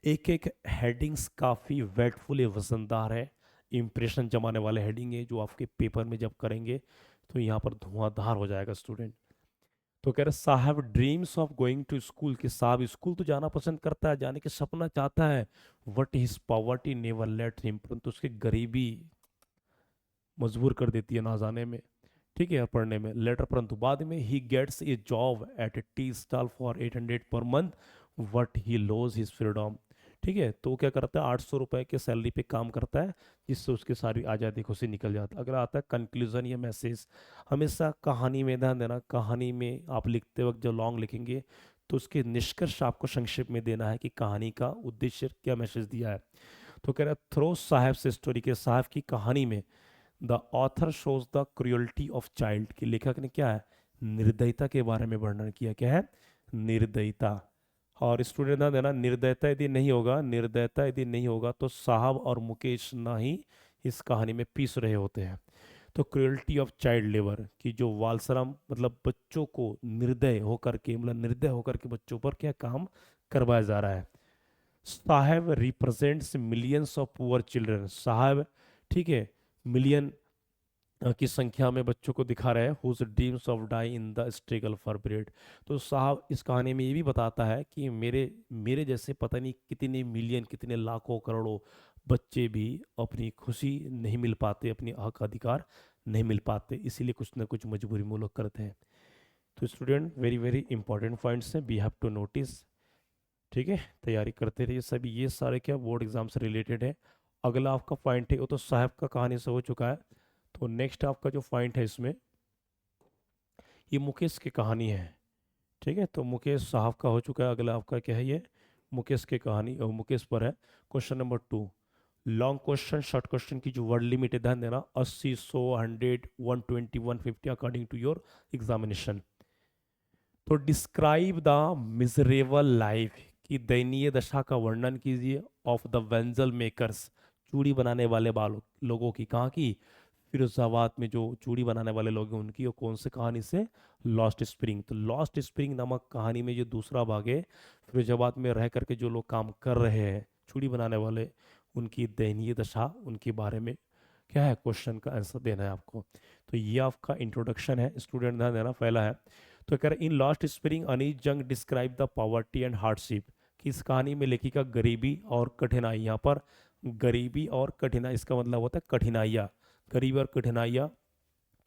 एक एक हेडिंग्स काफ़ी वेटफुल है, वजनदार है, इंप्रेशन जमाने वाले हेडिंग है, जो आपके पेपर में जब करेंगे तो यहाँ पर धुआंधार हो जाएगा स्टूडेंट। तो कह रहे Saheb dreams of going to school, कि साहब स्कूल तो जाना पसंद करता है, जाने के सपना चाहता है, what his poverty never let him, परंतु उसकी गरीबी मजबूर कर देती है ना जाने में, ठीक है, पढ़ने में लेटर, परंतु बाद में ही gets a job at a tea stall for 800 per month, but he lose his freedom. ठीक है, तो क्या करता है, 800 रुपए के सैलरी पे काम करता है, जिससे उसकी सारी आज़ादी खुशी निकल जाता है। अगला आता है कंक्लूजन या मैसेज। हमेशा कहानी में ध्यान देना, कहानी में आप लिखते वक्त जब लॉन्ग लिखेंगे तो उसके निष्कर्ष आपको संक्षेप में देना है कि कहानी का उद्देश्य क्या मैसेज दिया है। तो कह रहा है थ्रो साहब से स्टोरी, के साहब की कहानी में the author shows the cruelty of child, की लेखक ने क्या है, निर्दयता के बारे में वर्णन किया, क्या है, निर्दयता। और स्टूडेंट ना देना, निर्दयता यदि नहीं होगा, निर्दयता यदि नहीं होगा तो साहब और मुकेश ना ही इस कहानी में पीस रहे होते हैं। तो क्रुएल्टी ऑफ चाइल्ड लेबर, की जो वालसराम मतलब बच्चों को निर्दय होकर के, मतलब निर्दय होकर के बच्चों पर क्या काम करवाया जा रहा है। साहब represents millions of poor children, साहब ठीक है मिलियन की संख्या में बच्चों को दिखा रहे हैं, whose dreams of die in the struggle for bread. तो साहब इस कहानी में ये भी बताता है कि मेरे मेरे जैसे पता नहीं कितने मिलियन, कितने लाखों करोड़ों बच्चे भी अपनी खुशी नहीं मिल पाते, अपनी हक अधिकार नहीं मिल पाते, इसीलिए कुछ ना कुछ मजबूरी में लोग करते हैं। तो student very very important points हैं, वी हैव टू नोटिस, ठीक है, तैयारी करते रहिए सभी, ये सारे क्या बोर्ड एग्जाम से रिलेटेड है। अगला आपका पॉइंट है, वो तो साहब का कहानी से हो चुका है। तो नेक्स्ट आपका जो पॉइंट है इसमें, ये मुकेश की कहानी है, ठीक है, तो मुकेश साहब का हो चुका है। अगला आपका क्या है, ये मुकेश की कहानी, और मुकेश पर है। Question number 2, long question short question की जो वर्ड लिमिट है ध्यान देना, 80, 100, 100, 120, 150 अकॉर्डिंग टू योर एग्जामिनेशन। तो डिस्क्राइब द मिजरेबल लाइफ, की दयनीय दशा का वर्णन कीजिए, ऑफ द वेंजल मेकर्स, चूड़ी बनाने वाले लोगों की, कहाँ की, फिरोजाबाद में जो चूड़ी बनाने वाले लोग हैं उनकी, और कौन से कहानी से, लॉस्ट स्प्रिंग। तो लॉस्ट स्प्रिंग नामक कहानी में जो दूसरा भाग है, फिरोजाबाद में रह करके जो लोग काम कर रहे हैं चूड़ी बनाने वाले, उनकी दयनीय दशा, उनके बारे में क्या है, क्वेश्चन का आंसर देना है आपको। तो ये आपका इंट्रोडक्शन है स्टूडेंट, ध्यान देना, पहला है। तो कह रहे इन लॉस्ट स्प्रिंग अनीज जंग describe the poverty and hardship, कि इस कहानी में लेखिका गरीबी और कठिनाई, यहाँ पर गरीबी और कठिनाई इसका मतलब होता है कठिनाइयाँ, गरीबी और कठिनाइयाँ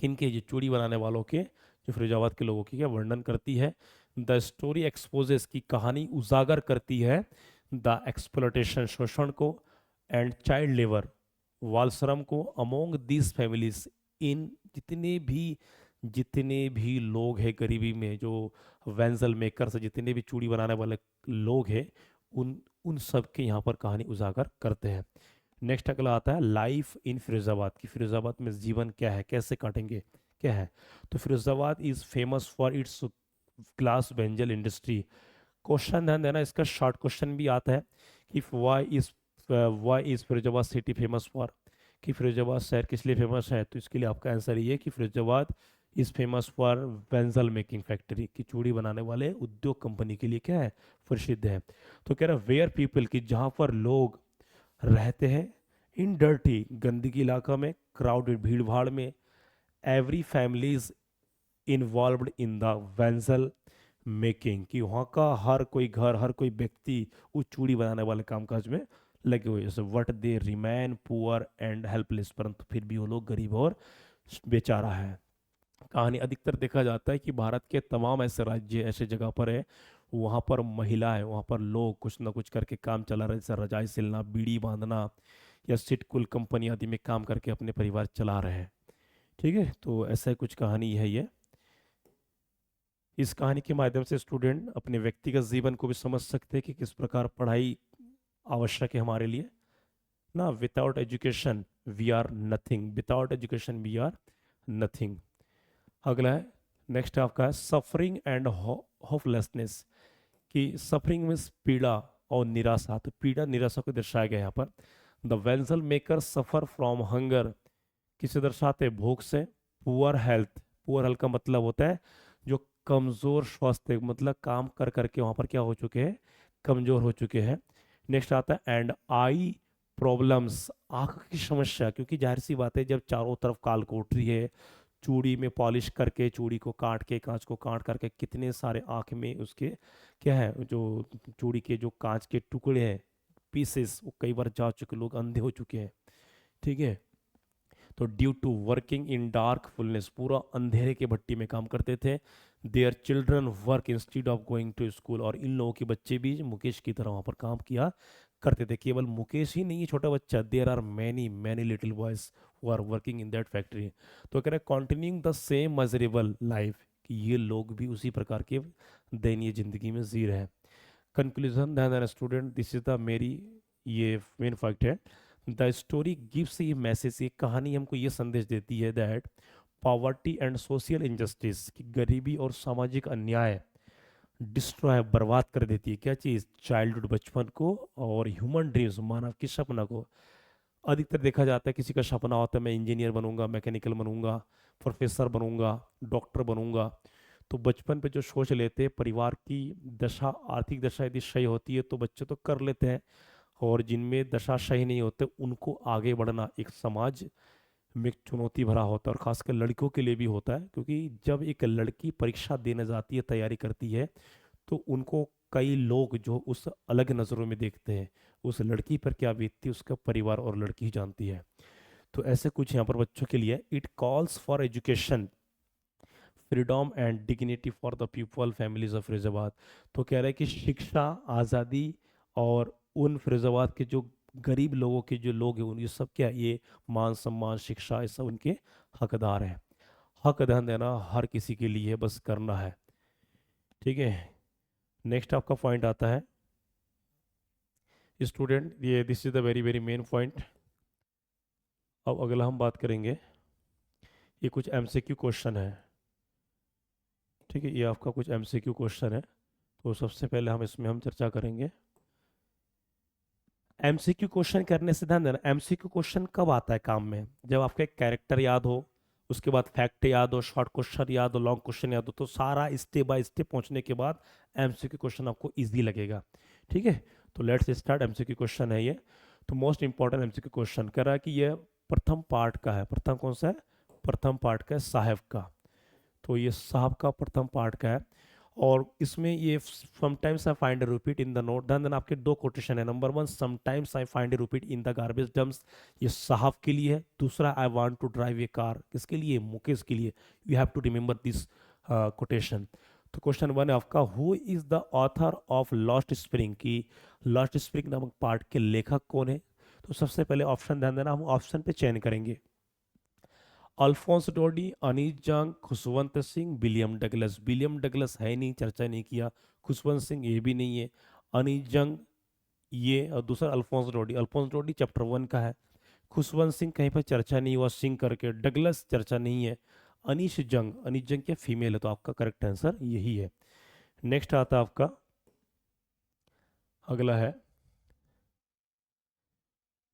किनके, जो चूड़ी बनाने वालों के, जो फिरोजाबाद के लोगों की, क्या वर्णन करती है। द स्टोरी एक्सपोजेस, की कहानी उजागर करती है द एक्सप्लोटेशन, शोषण को, एंड चाइल्ड लेबर, बाल श्रम को, अमोंग दीज फैमिलीज, इन जितने भी लोग हैं गरीबी में, जो वेंजल मेकर से जितने भी चूड़ी बनाने वाले लोग हैं, उन उन सब के यहाँ पर कहानी उजागर करते हैं। नेक्स्ट अगला आता है लाइफ इन फिरोजाबाद, की फिरोजाबाद में जीवन क्या है, कैसे काटेंगे, क्या है। तो Firozabad is famous for its glass bangle industry. Question ध्यान देना, इसका शॉर्ट क्वेश्चन भी आता है कि why is Firozabad city famous for, कि फिरोजाबाद शहर किस लिए फेमस है। तो इसके लिए आपका आंसर ये है कि Firozabad is famous for bangle making factory, की चूड़ी बनाने वाले उद्योग कंपनी के लिए क्या है, प्रसिद्ध है। तो कह रहा है वेयर पीपल, की जहाँ पर लोग रहते हैं, इन डर्टी गंदगी इलाका में, क्राउडेड भीड़ भाड़ में, every family is involved in the bangle making, कि वहाँ का हर कोई घर, हर कोई व्यक्ति उस चूड़ी बनाने वाले कामकाज में लगे हुए हैं। What they remain poor and helpless, परंतु फिर भी वो लोग गरीब और बेचारा है। कहानी अधिकतर देखा जाता है कि भारत के तमाम ऐसे राज्य, ऐसे जगह पर है, वहाँ पर महिलाएं, वहाँ पर लोग कुछ ना कुछ करके काम चला रहे, जैसे रजाई सिलना, बीड़ी बांधना या सिटकुल कंपनी आदि में काम करके अपने परिवार चला रहे हैं। ठीक है, तो ऐसा कुछ कहानी है ये। इस कहानी के माध्यम से स्टूडेंट अपने व्यक्तिगत जीवन को भी समझ सकते हैं कि किस प्रकार पढ़ाई आवश्यक है हमारे लिए ना। Without education we are nothing, without education we are nothing. अगला है, नेक्स्ट आपका है सफरिंग एंड होपलेसनेस, कि सफरिंग मीन्स पीड़ा और निराशा। तो पीड़ा निराशा को दर्शाया गया यहाँ पर। The bangle maker suffer from hunger, किसे दर्शाते हैं, भूख से। पुअर हेल्थ, पुअर हेल्थ का मतलब होता है जो कमजोर स्वास्थ्य, मतलब काम कर करके वहां पर क्या हो चुके हैं, कमजोर हो चुके हैं। नेक्स्ट आता है एंड आई प्रॉब्लम्स, आंख की समस्या, क्योंकि जाहिर सी बात है जब चारों तरफ काल कोठ रही है, चूड़ी में पॉलिश करके, चूड़ी को काट के, कांच को काट करके कितने सारे आंख में उसके क्या है, जो चूड़ी के जो कांच के टुकड़े हैं, पीसेस, वो कई बार जा चुके, लोग अंधे हो चुके हैं। ठीक है, तो due to working in dark fullness, पूरा अंधेरे के भट्टी में काम करते थे। Their children work instead of going to school, और इन लोगों के बच्चे भी मुकेश की तरह वहाँ पर काम किया करते थे। केवल मुकेश ही नहीं है छोटा बच्चा, there are many many little boys who are working in that factory. तो कह रहे continuing the same miserable life, कि ये लोग भी उसी प्रकार के दयनीय जिंदगी में जी रहे हैं। कंक्लूजन ध्यान देना स्टूडेंट, दिस इज द मेरी ये मेन फैक्ट है। द स्टोरी गिव्स ये मैसेज, ये कहानी हमको ये संदेश देती है that poverty and social injustice, की गरीबी और सामाजिक अन्याय डिस्ट्रॉय, बर्बाद कर देती है क्या चीज़, चाइल्डहुड बचपन को, और ह्यूमन ड्रीम्स, मानव की सपना को। अधिकतर देखा जाता है किसी का सपना होता है मैं इंजीनियर बनूंगा, मैकेनिकल बनूंगा, प्रोफेसर बनूंगा, डॉक्टर बनूंगा। तो बचपन पे जो सोच लेते हैं, परिवार की दशा, आर्थिक दशा यदि सही होती है तो बच्चे तो कर लेते हैं, और जिनमें दशा सही नहीं होते उनको आगे बढ़ना एक समाज में चुनौती भरा होता है, और खासकर लड़कियों के लिए भी होता है, क्योंकि जब एक लड़की परीक्षा देने जाती है, तैयारी करती है, तो उनको कई लोग जो उस अलग नज़रों में देखते हैं, उस लड़की पर क्या बीतती है उसका परिवार और लड़की ही जानती है। तो ऐसे कुछ यहाँ पर बच्चों के लिए, it calls for education, freedom and dignity for the people families of Firozabad. तो कह रहे हैं कि शिक्षा, आज़ादी, और उन फिरोजाबाद के जो गरीब लोगों के जो लोग हैं, उन ये सब क्या, ये मान सम्मान, शिक्षा, ये सब उनके हकदार हैं। हक ध्यान देना हर किसी के लिए, बस करना है। ठीक है, नेक्स्ट आपका पॉइंट आता है स्टूडेंट, ये this is the very very main point. अब अगला हम बात करेंगे, ये कुछ एमसीक्यू क्वेश्चन है। ठीक है, ये आपका कुछ एमसीक्यू क्वेश्चन है, तो सबसे पहले हम इसमें हम चर्चा करेंगे। एमसीक्यू क्वेश्चन करने से ध्यान देना, एमसीक्यू क्वेश्चन कब आता है काम में, जब आपका एक कैरेक्टर याद हो, उसके बाद फैक्ट याद हो, शॉर्ट क्वेश्चन याद हो, लॉन्ग क्वेश्चन याद हो, तो सारा स्टेप बाय स्टेप पहुंचने के बाद एमसीक्यू क्वेश्चन आपको इजी लगेगा। ठीक है, तो लेट्स स्टार्ट। एमसीक्यू क्वेश्चन है ये, तो मोस्ट इंपॉर्टेंट एमसीक्यू क्वेश्चन कह रहा है कि ये प्रथम पार्ट का है। प्रथम कौन सा है, प्रथम पार्ट का है साहब का। तो ये साहब का प्रथम पार्ट का है, और इसमें ये sometimes I find a rupee in the note, then आपके दो कोटेशन है। Number one, sometimes I find a rupee in the garbage dumps, ये साहब के लिए है। दूसरा, I want to drive a car, किसके लिए, मुकेश के लिए। You have to remember this quotation. तो क्वेश्चन वन है आपका, who is the author of Lost Spring, की लॉस्ट स्प्रिंग नामक पार्ट के लेखक कौन है। तो सबसे पहले ऑप्शन ध्यान देना, हम ऑप्शन पे चयन करेंगे। अल्फोंस डोडी, अनीस जंग, Khushwant Singh, William Douglas. William Douglas है नहीं, चर्चा नहीं किया। खुशवंत सिंह ये भी नहीं है। अनीस जंग ये, और दूसरा अल्फोंस डोडी। अल्फोंस डोडी चैप्टर 1 का है। खुशवंत सिंह कहीं पर चर्चा नहीं हुआ सिंह करके। डगलस चर्चा नहीं है। अनीस जंग, अनीस जंग क्या फीमेल है, तो आपका करेक्ट आंसर यही है। नेक्स्ट आता है आपका, अगला है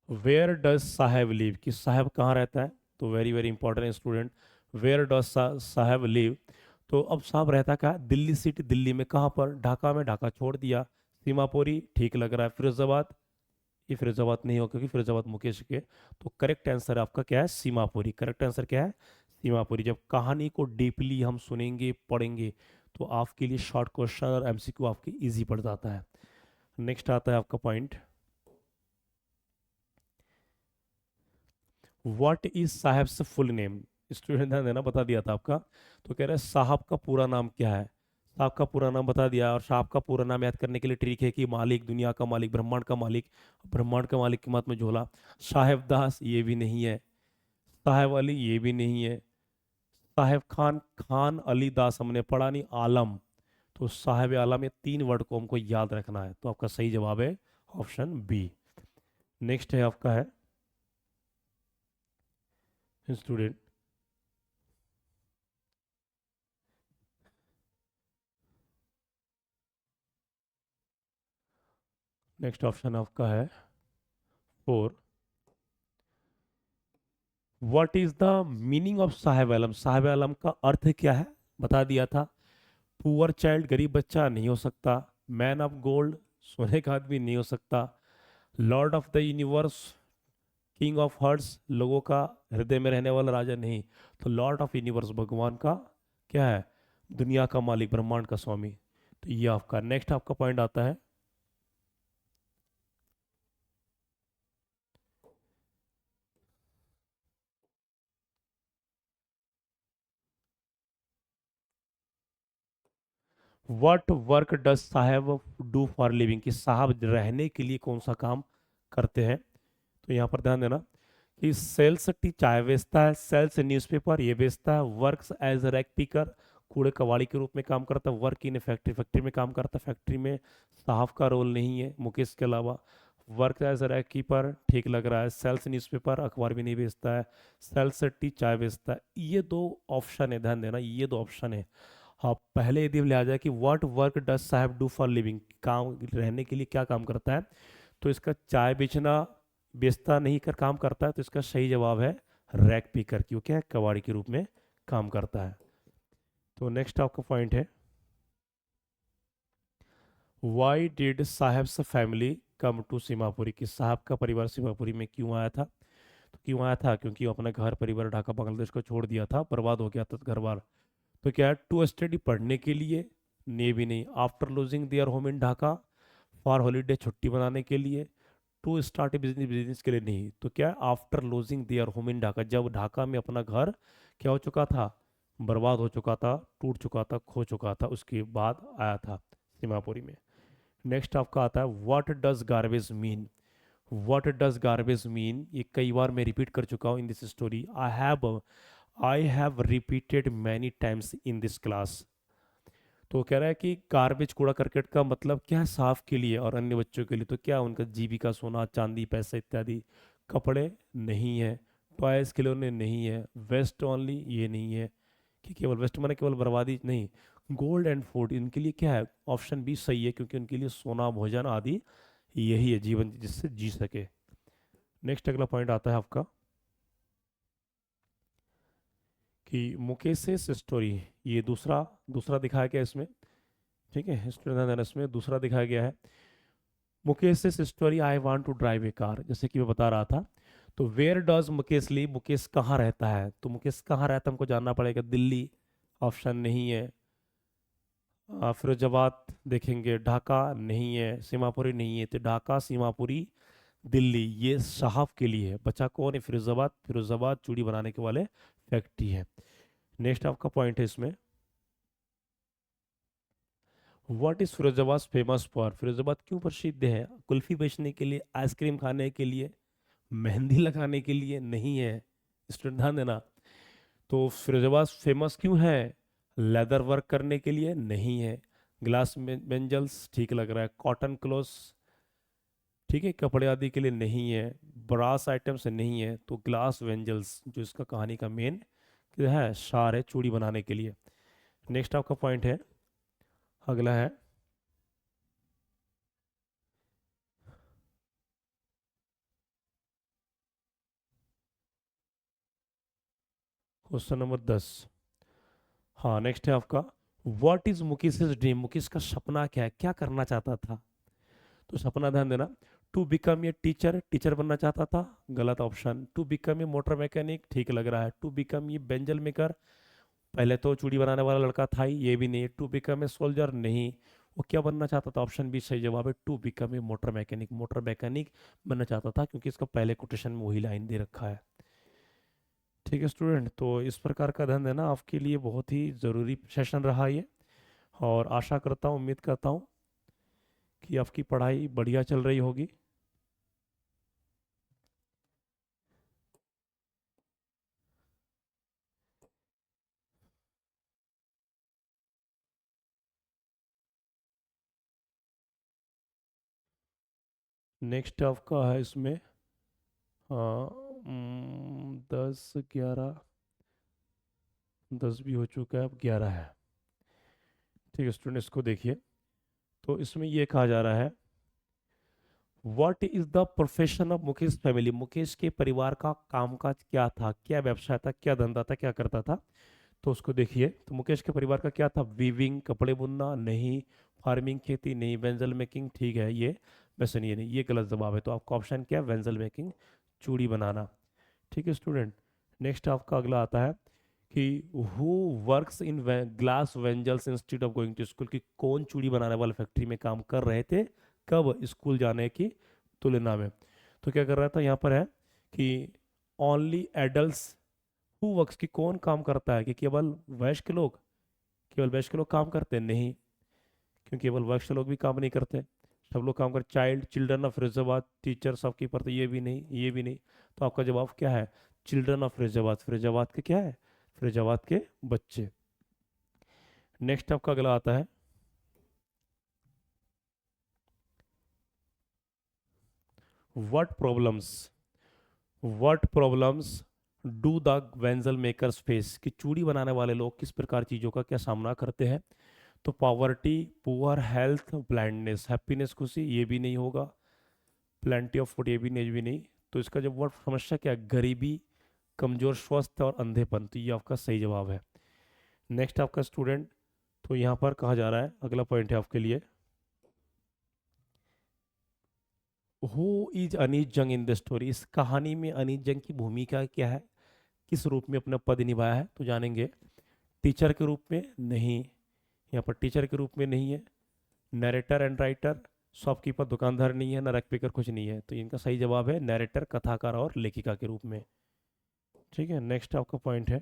वेयर डज साहेब लिव, कि साहब कहाँ रहता है। तो वेरी वेरी इंपॉर्टेंट है स्टूडेंट, वेयर डज साहब लिव। तो अब साहब रहता क्या है, दिल्ली सिटी, दिल्ली में कहाँ पर, ढाका में, ढाका छोड़ दिया। सीमापुरी ठीक लग रहा है, फिरोजाबाद, ये फिरोजाबाद नहीं हो क्योंकि फिरोजाबाद मुकेश के। तो करेक्ट आंसर आपका क्या है, सीमापुरी। करेक्ट आंसर क्या है, सीमापुरी। जब कहानी को डीपली हम सुनेंगे पढ़ेंगे तो आपके लिए शॉर्ट क्वेश्चन और एमसीक्यू आपके इजी पड़ जाता है। नेक्स्ट आता है आपका पॉइंट, व्हाट इज साहब से फुल नेम। स्टूडेंट ध्यान देना, बता दिया था आपका। तो कह रहे हैं साहब का पूरा नाम क्या है। साहब का पूरा नाम बता दिया, और साहब का पूरा नाम याद करने के लिए ट्रिक है कि मालिक, दुनिया का मालिक, ब्रह्मांड का मालिक। ब्रह्मांड का मालिक के मत में झोला। साहेब दास ये भी नहीं है, साहेब अली ये भी नहीं है, साहेब खान, खान अली दास हमने पढ़ा नहीं, आलम। तो साहेब आलम, ये तीन वर्ड को हमको याद रखना है। तो आपका सही जवाब है ऑप्शन बी। नेक्स्ट है आपका है स्टूडेंट, नेक्स्ट ऑप्शन आपका है 4, what is the meaning of Saheb Alam. Saheb Alam का अर्थ क्या है, बता दिया था। पुअर चाइल्ड, गरीब बच्चा नहीं हो सकता। मैन ऑफ गोल्ड, सोने का आदमी नहीं हो सकता। Lord of the universe, king of hearts, लोगों का हृदय में रहने वाला राजा नहीं। तो लॉर्ड ऑफ यूनिवर्स भगवान का क्या है, दुनिया का मालिक, ब्रह्मांड का स्वामी। तो ये आपका नेक्स्ट आपका पॉइंट आता है, व्हाट वर्क डज साहब डू फॉर लिविंग, कि साहब रहने के लिए कौन सा काम करते हैं। तो यहाँ पर ध्यान देना कि सेल्स टी, चाय बेचता है। सेल्स न्यूज़पेपर, ये बेचता है। वर्क्स एज रैक पिकर, कूड़े कबाड़ी के रूप में काम करता है। वर्क इन फैक्ट्री, फैक्ट्री में काम करता है। फैक्ट्री में साहब का रोल नहीं है मुकेश के अलावा। वर्क एज रैक कीपर ठीक लग रहा है। सेल्स न्यूज़पेपर, अखबार भी नहीं बेचता है। सेल्स टी, चाय बेचता है। ये दो ऑप्शन है, ध्यान देना, ये दो ऑप्शन है। हाँ, पहले यदि लिया जाए कि व्हाट वर्क डज साहब डू फॉर लिविंग, काम रहने के लिए क्या काम करता है, तो इसका चाय बेचना, बेचता नहीं कर काम करता है। तो इसका सही जवाब है रैक पिकर, क्योंकि क्या कबाड़ी के रूप में काम करता है। तो नेक्स्ट आपका पॉइंट है, why did Saheb's family come to Seemapuri, कि साहब का परिवार सीमापुरी में क्यों आया था। तो क्यों आया था, क्योंकि वो अपना घर परिवार ढाका बांग्लादेश को छोड़ दिया था, बर्बाद हो गया था घर बार। तो क्या है, टू स्टडी, पढ़ने के लिए, नेवी नहीं। After losing their home in Dhaka, for holiday, छुट्टी बनाने के लिए। To start a business, business के लिए नहीं। तो क्या, after losing their home in Dhaka, जब ढाका में अपना घर क्या हो चुका था, बर्बाद हो चुका था, टूट चुका था, खो चुका था, उसके बाद आया था सीमापुरी में। नेक्स्ट आपका आता है, what does garbage mean. What does garbage mean, ये कई बार मैं रिपीट कर चुका हूँ in this story. I have repeated many times in this class. तो कह रहा है कि गार्बेज, कूड़ा करकट का मतलब क्या है, साफ के लिए और अन्य बच्चों के लिए। तो क्या उनका जीविका, सोना चांदी पैसा इत्यादि। कपड़े नहीं है। टॉयज, खिलौने नहीं है। वेस्ट ओनली, ये नहीं है कि केवल वेस्ट माने केवल बर्बादी नहीं। गोल्ड एंड फूड, इनके लिए क्या है, ऑप्शन बी सही है, क्योंकि उनके लिए सोना, भोजन आदि यही है जीवन जिससे जी सके। नेक्स्ट अगला पॉइंट आता है आपका कि मुकेश स्टोरी, ये दूसरा दूसरा दिखाया गया इसमें। ठीक है स्टूडेंट, इसमें दूसरा दिखाया गया है, Mukesh story I want to drive a car, जैसे कि मैं बता रहा था। तो where does Mukesh live, Mukesh कहाँ रहता है। तो मुकेश कहाँ रहता है हमको जानना पड़ेगा। दिल्ली ऑप्शन नहीं है। फिरोजाबाद देखेंगे, ढाका नहीं है, सीमापुरी नहीं है। तो ढाका, सीमापुरी, दिल्ली, ये साहब के लिए है। बचा कौन है, फिरोजाबाद। फिरोजाबाद चूड़ी बनाने के वाले फैक्ट्री है। नेक्स्ट आपका पॉइंट है इसमें, what is Firozabad famous for, Firozabad क्यों प्रसिद्ध है। कुल्फी बेचने के लिए, आइसक्रीम खाने के लिए, मेहंदी लगाने के लिए नहीं है। स्टूडेंट ध्यान देना, तो फिरोजाबाद फेमस क्यों है, लेदर वर्क करने के लिए नहीं है। ग्लास बेंजल्स ठीक लग रहा है। कॉटन क्लोथ्स ठीक है, कपड़े आदि के लिए नहीं है। ब्रास आइटम्स नहीं है। तो ग्लास वेंजल्स, जो इसका कहानी का मेन है, सार है, चूड़ी बनाने के लिए। नेक्स्ट आपका पॉइंट है, अगला है क्वेश्चन नंबर 10। हाँ, नेक्स्ट है आपका, what is Mukesh dream, Mukesh का सपना क्या है, क्या करना चाहता था। तो सपना ध्यान देना, to become a teacher, teacher बनना चाहता था, गलत option. To become a motor mechanic, ठीक लग रहा है। To become a bangle maker, पहले तो चूड़ी बनाने वाला लड़का था ही, ये भी नहीं। टू बिकम ए सोल्जर, नहीं। वो क्या बनना चाहता था, ऑप्शन बी सही जवाब है, to become a motor mechanic, motor mechanic बनना चाहता था, क्योंकि इसका पहले कोटेशन में वही लाइन दे रखा है। ठीक है स्टूडेंट, तो इस प्रकार का ध्यान देना आपके लिए बहुत ही ज़रूरी सेशन रहा ये, और आशा करता हूँ, उम्मीद करता हूँ कि आपकी पढ़ाई बढ़िया चल रही होगी। नेक्स्ट आपका है इसमें, हाँ, 10 11, 10 भी हो चुका है, अब 11 है। ठीक है स्टूडेंट, इसको देखिए, तो इसमें ये कहा जा रहा है, what is the profession of Mukesh family, Mukesh के परिवार का कामकाज क्या था, क्या व्यवसाय था, क्या धंधा था, क्या करता था। तो उसको देखिए, तो मुकेश के परिवार का क्या था, वीविंग, कपड़े बुनना, नहीं। फार्मिंग, खेती, नहीं। वेंजल मेकिंग, ठीक है, ये वैसे नहीं है, नहीं, ये गलत जवाब है। तो आपका ऑप्शन क्या है, वेंजल मेकिंग, चूड़ी बनाना। ठीक है स्टूडेंट, नेक्स्ट आपका अगला आता है कि who works in glass bangles institute of going to school, की कौन चूड़ी बनाने वाले फैक्ट्री में काम कर रहे थे, कब, स्कूल जाने की तुलना में। तो क्या कर रहा था, यहाँ पर है कि ओनली एडल्ट्स हु वर्क्स, की कौन काम करता है, कि केवल वयस्क लोग, केवल वयस्क लोग काम करते हैं, नहीं, क्योंकि केवल वयस्क लोग भी काम नहीं करते, सब लोग काम करते। Child, children of Firozabad, teacher shopkeeper, तो ये भी नहीं, ये भी नहीं। तो आपका जवाब क्या है, चिल्ड्रन ऑफ फिरोजाबाद, फिरोजाबाद के क्या है, फिरोजाबाद के बच्चे। नेक्स्ट आपका अगला आता है, what problems, what problems do the bangle makers face, कि चूड़ी बनाने वाले लोग किस प्रकार चीज़ों का क्या सामना करते हैं। तो poverty, poor health, blindness, happiness, खुशी, ये भी नहीं होगा। प्लेंटी ऑफ फूड, ये भी नहीं, ये भी नहीं। तो इसका जब वर्ड समस्या क्या है, गरीबी, कमजोर स्वास्थ्य और अंधेपन, तो ये आपका सही जवाब है। नेक्स्ट आपका स्टूडेंट, तो यहाँ पर कहा जा रहा है, अगला पॉइंट है आपके लिए, हु इज अनीस जंग इन द स्टोरी, इस कहानी में अनीस जंग की भूमिका क्या है, किस रूप में अपना पद निभाया है, तो जानेंगे। टीचर के रूप में, नहीं, यहाँ पर टीचर के रूप में नहीं है। नरेटर एंड राइटर, शॉपकीपर, दुकानदार नहीं है, नरक पिकर, कुछ नहीं है। तो इनका सही जवाब है नरेटर, कथाकार और लेखिका के रूप में। ठीक है, नेक्स्ट आपका पॉइंट है,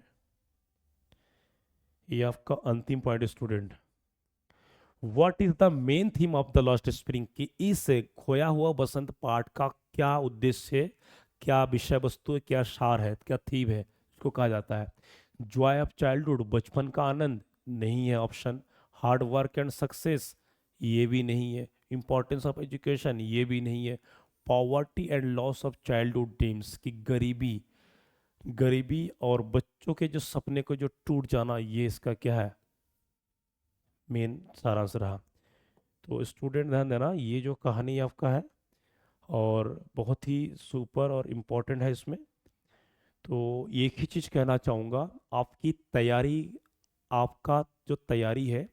ये आपका अंतिम point student, what is the main theme of the lost Spring, की इस खोया हुआ बसंत पाठ का क्या उद्देश्य है, क्या विषय वस्तु है, क्या सार है, क्या थीम है, इसको कहा जाता है। जॉय ऑफ चाइल्डहुड, बचपन का आनंद, नहीं है option. Hard work and success, ये भी नहीं है। इंपॉर्टेंस ऑफ एजुकेशन, ये भी नहीं है। Poverty and loss of childhood dreams, की गरीबी, गरीबी और बच्चों के जो सपने को जो टूट जाना, ये इसका क्या है, मेन सारांश रहा। तो स्टूडेंट ध्यान देना, ये जो कहानी आपका है, और बहुत ही सुपर और इम्पोर्टेंट है इसमें। तो एक ही चीज़ कहना चाहूँगा, आपकी तैयारी, आपका जो तैयारी है,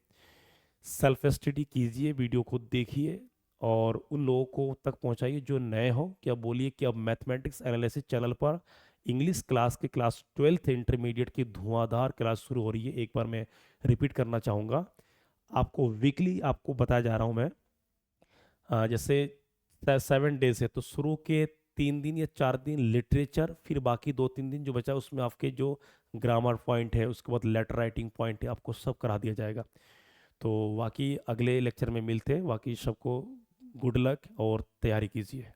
सेल्फ स्टडी कीजिए, वीडियो को देखिए, और उन लोगों को तक पहुंचाइए जो नए हो। क्या बोलिए कि अब मैथमेटिक्स एनालिसिस चैनल पर इंग्लिश क्लास के क्लास 12th इंटरमीडिएट की धुआंधार क्लास शुरू हो रही है। एक बार मैं रिपीट करना चाहूँगा, आपको वीकली आपको बताया जा रहा हूँ मैं, जैसे 7 डेज है, तो शुरू के 3 दिन या 4 दिन लिटरेचर, फिर बाकी 2 3 दिन जो बचा उसमें आपके जो ग्रामर पॉइंट है, उसके बाद लेटर राइटिंग पॉइंट है, आपको सब करा दिया जाएगा। तो बाकी अगले लेक्चर में मिलते हैं, बाकी सबको गुड लक और तैयारी कीजिए।